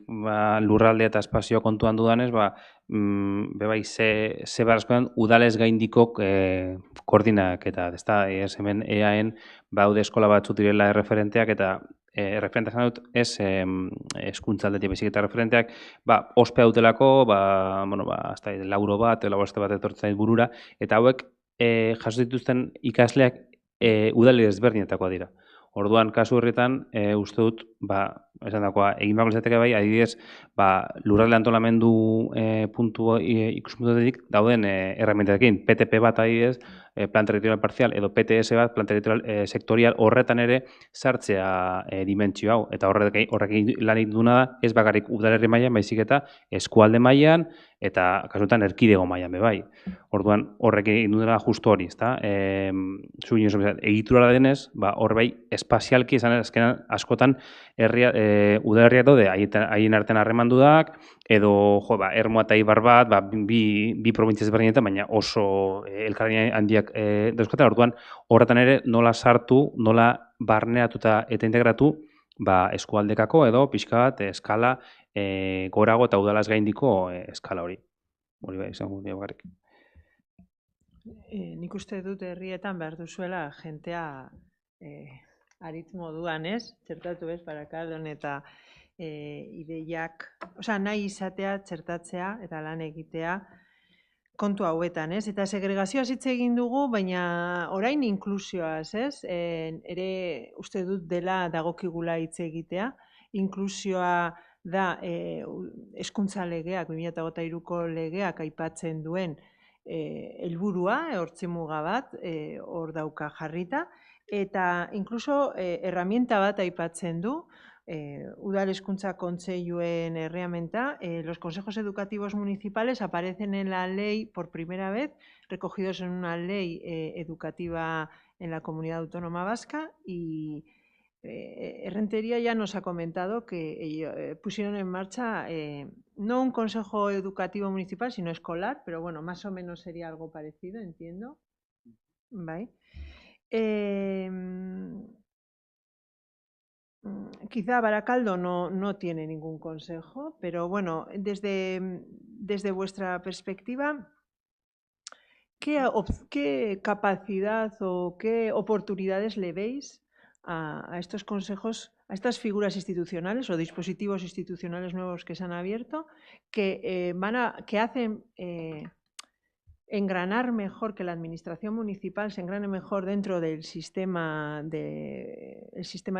lurralde eta espazio kontuan dudanez, bebai, ze beharrezkoan udalez gaindikok koordinaketa, hemen EAen baude eskola batzu direla erreferenteak eta erreferenteak zan dut, ez hezkuntza aldetik baizik eta referenteak, ospea dutelako, lauro bat, laboraste bat etortzait burura, eta hauek jaso dituzten ikasleak udale ezberdinetakoa dira. Orduan, kasu horretan, uste dut, esan dagoa, egin bako izateke bai, adibidez, lurralde antolamendu ikuspuntuetik dauden erramientarekin. PTP bat adibidez, plan territorial parcial, edo PTS bat, plan territorial sektorial, horretan ere sartzea dimentsio hau. Eta horrekin lanik duna da, ez bakarrik udalerri mailan, baizik eta eskualde mailan, eta kasutan erkidego mailan bai. Orduan, horrekin duna justu hori, ezta? Egitura denez, hor bai, espazialki, azkenan askotan, udalerriak daude, haien artean harremanduak, edo, Ermua eta Ibar bat, bi probintzia ezberdinetan, baina oso elkarri handiak dauzkaten, orduan, horretan ere nola sartu, nola barneatu eta integratu, eskualdekako edo pixka bat eskala gorago eta udalaz gaindiko eskala hori. Hori bai, izango dira bakarrik. Nik uste dut herrietan behar duzuela jentea aritz moduan, txertatu Barakaldon eta ideiak, nahi izatea, txertatzea eta lan egitea kontu hauetan, eta segregazioa hitz egin dugu, baina orain inklusioaz, ere uste dut dela dagokigula hitz egitea, inklusioa da hezkuntza legeak, 2023ko legeak aipatzen duen helburua, hortzimuga bat, hor dauka jarrita, eta inkluso herramienta bat aipatzen du, Udal Hezkuntza Kontseiluen herramienta, los consejos educativos municipales aparecen en la ley por primera vez, recogidos en una ley educativa en la Comunidad Autónoma Vasca, y Rentería ya nos ha comentado que pusieron en marcha no un consejo educativo municipal, sino escolar, pero bueno, más o menos sería algo parecido, entiendo. ¿Vale? Quizá Baracaldo no tiene ningún consejo, pero bueno, desde vuestra perspectiva, ¿qué capacidad o qué oportunidades le veis a estos consejos, a estas figuras institucionales o dispositivos institucionales nuevos que se han abierto, que hacen engranar mejor, que la administración municipal se engrane mejor dentro del sistema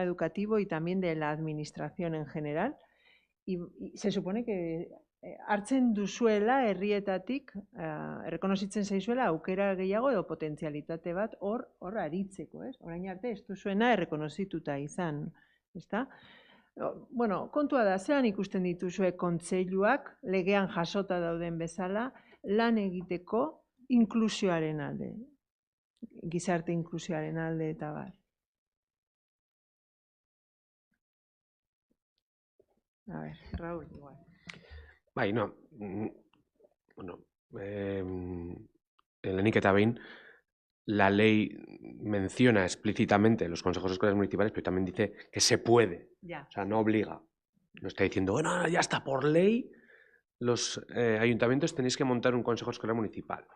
educativo y también de la administración en general? Y se supone que hartzen duzuela herrietatik, errekonozitzen zaizuela aukera gehiago edo potentzialitate bat hor aritzeko, ez? Orain arte ez duzuena errekonozituta izan, ezta? Bueno, kontua da, zelan ikusten dituzue kontseiluak, legean jasota dauden bezala, lan egiteko inklusioaren alde, gizarte inklusioaren alde eta bar. A ver, Raúl, igual. Bai, no. Bueno, lehenik eta behin, la ley menciona explícitamente los consejos escolares municipales, pero también dice que se puede, Ya. o sea, no obliga. No está diciendo, bueno, ya está, por ley, los ayuntamientos tenéis que montar un consejo escolar municipal.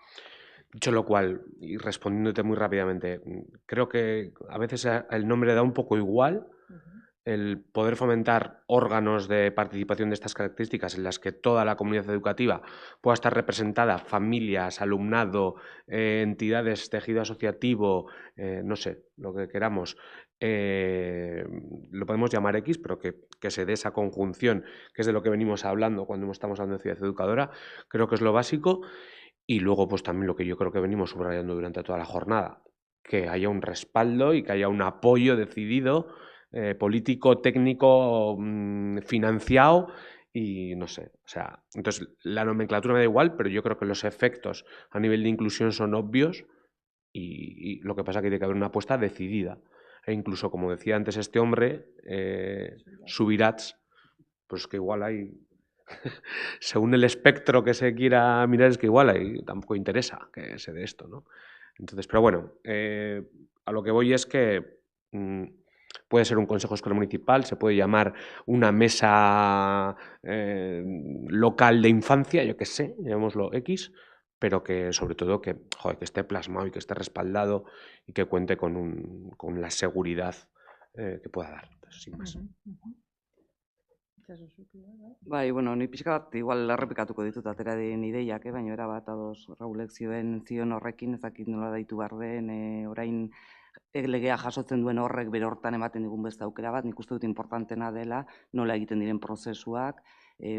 Dicho lo cual, y respondiéndote muy rápidamente, creo que a veces el nombre da un poco igual. El poder fomentar órganos de participación de estas características en las que toda la comunidad educativa pueda estar representada, familias, alumnado, entidades, tejido asociativo, no sé, lo que queramos, lo podemos llamar X, pero que se dé esa conjunción, que es de lo que venimos hablando cuando estamos hablando de ciudad educadora, creo que es lo básico. Y luego, pues también lo que yo creo que venimos subrayando durante toda la jornada, que haya un respaldo y que haya un apoyo decidido, político, técnico, financiado y no sé, o sea, entonces la nomenclatura me da igual, pero yo creo que los efectos a nivel de inclusión son obvios y lo que pasa es que tiene que haber una apuesta decidida. E incluso, como decía antes este hombre, Subirats, pues que igual hay, según el espectro que se quiera mirar, es que igual ahí tampoco interesa que se dé esto, ¿no? Entonces, pero bueno, a lo que voy es que puede ser un consejo escolar municipal, se puede llamar una mesa local de infancia, yo qué sé, llamémoslo X, pero que sobre todo que esté plasmado y que esté respaldado y que cuente con la seguridad que pueda dar, entonces, sin más. Bai, bueno, ni pixka bat igual errepikatuko ditut atera den ideiak, baina era bat ados Raulek zion horrekin, ez dakit nola daitu behar den, orain legea jasotzen duen horrek bere hortan ematen digun beste aukera bat, nik uste dut importantena dela nola egiten diren prozesuak,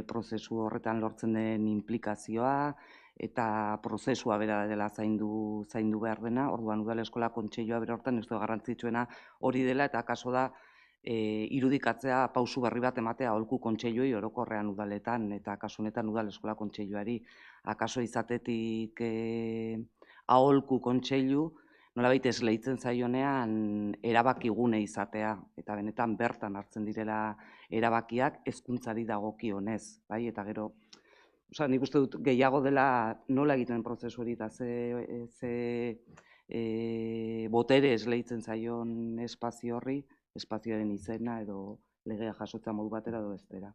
prozesu horretan lortzen den implikazioa, eta prozesua bera dela zaindu behar dena, orduan udal eskola kontseilua bere hortan ez du garrantzitsuena hori dela, eta akaso da irudikatzea pausu berri bat ematea aholku kontseiluei orokorrean udaletan, eta kasu honetan udal eskola kontseiluari, akaso izatetik aholku kontseilu, nolabait esleitzen zaionean erabakigune izatea, eta benetan bertan hartzen direla erabakiak hezkuntzari dagokionez, bai, eta gero, nik uste dut gehiago dela nola egiten prozesu hori eta ze botere esleitzen zaion espazio horri, espazioaren izena edo legea jasotza modu batera edo bestera.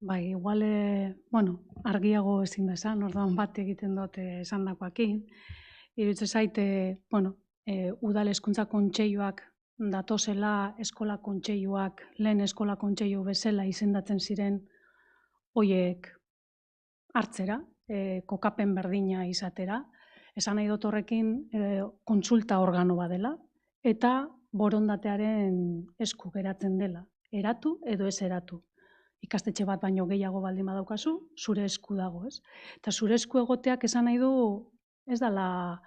Bai, igual, argiago ezin da esan, orduan bat egiten dut esandakoekin. Iruditzen zaite, udal hezkuntza kontseiluak datozela eskola kontseiluak, lehen eskola kontseilu bezala izendatzen ziren hoiek hartzera, kokapen berdina izatera. Esan nahi dut horrekin kontsulta organo badela eta borondatearen esku geratzen dela, eratu edo ez eratu. Ikastetxe bat baino gehiago baldin badaukazu, zure esku dago, ez? Eta zure esku egoteak esan nahi du ez dela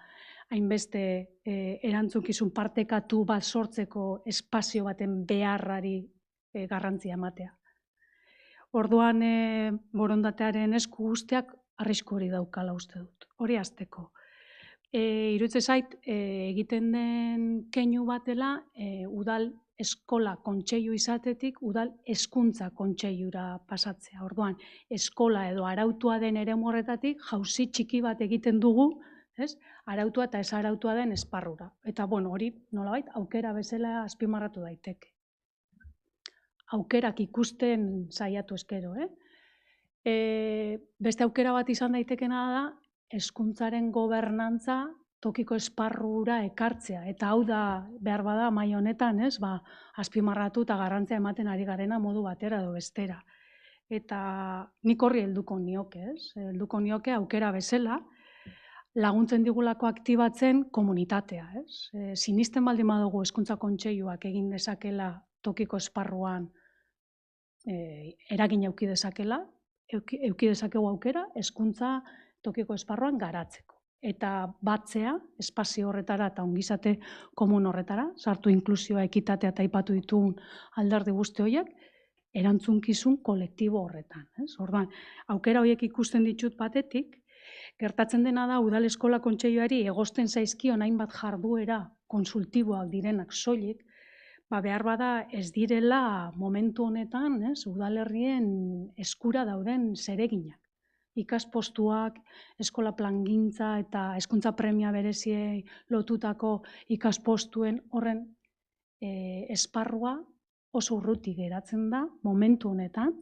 hainbeste erantzukizun partekatu bat sortzeko espazio baten beharrari garrantzia ematea. Orduan borondatearen esku guztiak arrisku hori daukala uste dut, hori hasteko. Iruditzen zait, egiten den keinu bat dela udal eskola kontseilu izatetik udal hezkuntza kontseilura pasatzea. Orduan, eskola edo arautua den eremu horretatik jauzi txiki bat egiten dugu arautua eta ez arautua den esparrura. Eta, hori nolabait aukera bezala azpimarratu daiteke. Aukerak ikusten saiatu eskero, Beste aukera bat izan daitekena da, hezkuntzaren gobernantza tokiko esparrura ekartzea. Eta hau da, behar bada, mai honetan, azpimarratu eta garrantzia ematen ari garena modu batera edo bestera. Eta nik horri helduko nioke, helduko nioke aukera bezala, laguntzen digulako aktibatzen komunitatea, Sinisten baldin badugu hezkuntza kontseiluak egin dezakela tokiko esparruan eragin eduki dezakegu aukera hezkuntza tokiko esparruan garatzeko. Eta batzea, espazio horretara eta ongizate komun horretara, sartu inklusioa, ekitatea eta aipatu ditugun alderdi guzti horiek, erantzunkizun kolektibo horretan. Orduan, aukera horiek ikusten ditut batetik, gertatzen dena da udal eskola kontseiluari egozten zaizkion hainbat jarduera konsultiboak direnak soilik, behar bada ez direla momentu honetan udalerrien eskura dauden zereginak. Ikaspostuak, eskola plangintza eta hezkuntza premia bereziei lotutako ikaspostuen horren esparrua oso urruti geratzen da momentu honetan,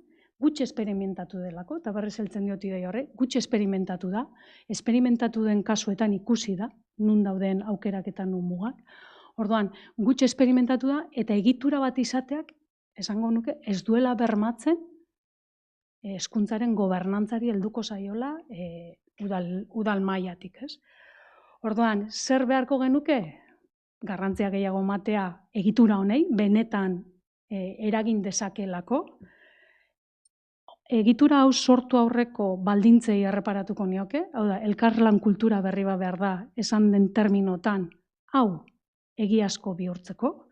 gutxi esperimentatu delako, eta berriz heltzen diot idei horre, gutxi esperimentatu da, esperimentatu den kasuetan ikusi da, nun dauden aukerak eta nun mugak. Orduan, gutxi esperimentatu da, eta egitura bat izateak, esango nuke, ez duela bermatzen hezkuntzaren gobernantzari helduko zaiola udal mailatik, Orduan, zer beharko genuke? Garrantzia gehiago ematea egitura honei, benetan eragin dezakelako. Egitura hau sortu aurreko baldintzei erreparatuko nioke, hau da, elkarlan kultura berri bat behar da, esan den terminotan, hau egiazko bihurtzeko.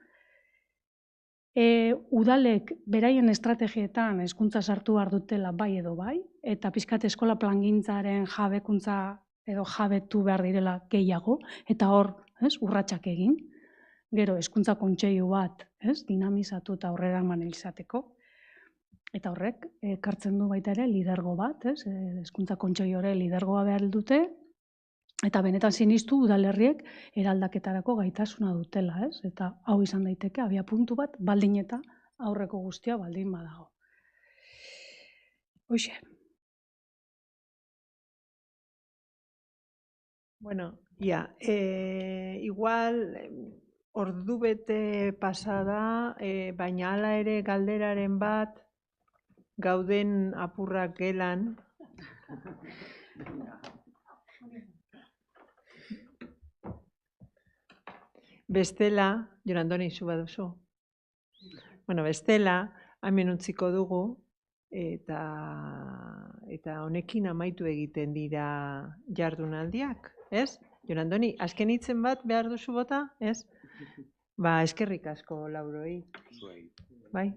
Udalek beraien estrategietan hezkuntza sartu behar dutela bai edo bai, eta pixkat eskola plangintzaren jabekuntza edo jabetu behar direla gehiago, eta hor, urratsak egin, gero hezkuntza kontseilu bat, dinamizatu eta aurrera eman izateko. Eta horrek, ekartzen du baita ere lidergo bat, hezkuntza kontseilu hori lidergoa behar dute, eta benetan sinistu udalerriek eraldaketarako gaitasuna dutela, Eta hau izan daiteke abiapuntu bat baldin eta aurreko guztia baldin badago. Hoxe. Bueno, igual ordubete pasada, baina hala ere galderaren bat gauden apurrak gelan. Bestela, Jorandoni, zu baduzu. Bueno, bestela, hemen utziko dugu, eta honekin amaitu egiten dira jardunaldiak, Jorandoni, azken hitzen bat behar duzu bota, Eskerrik asko, Lauroi. Bai.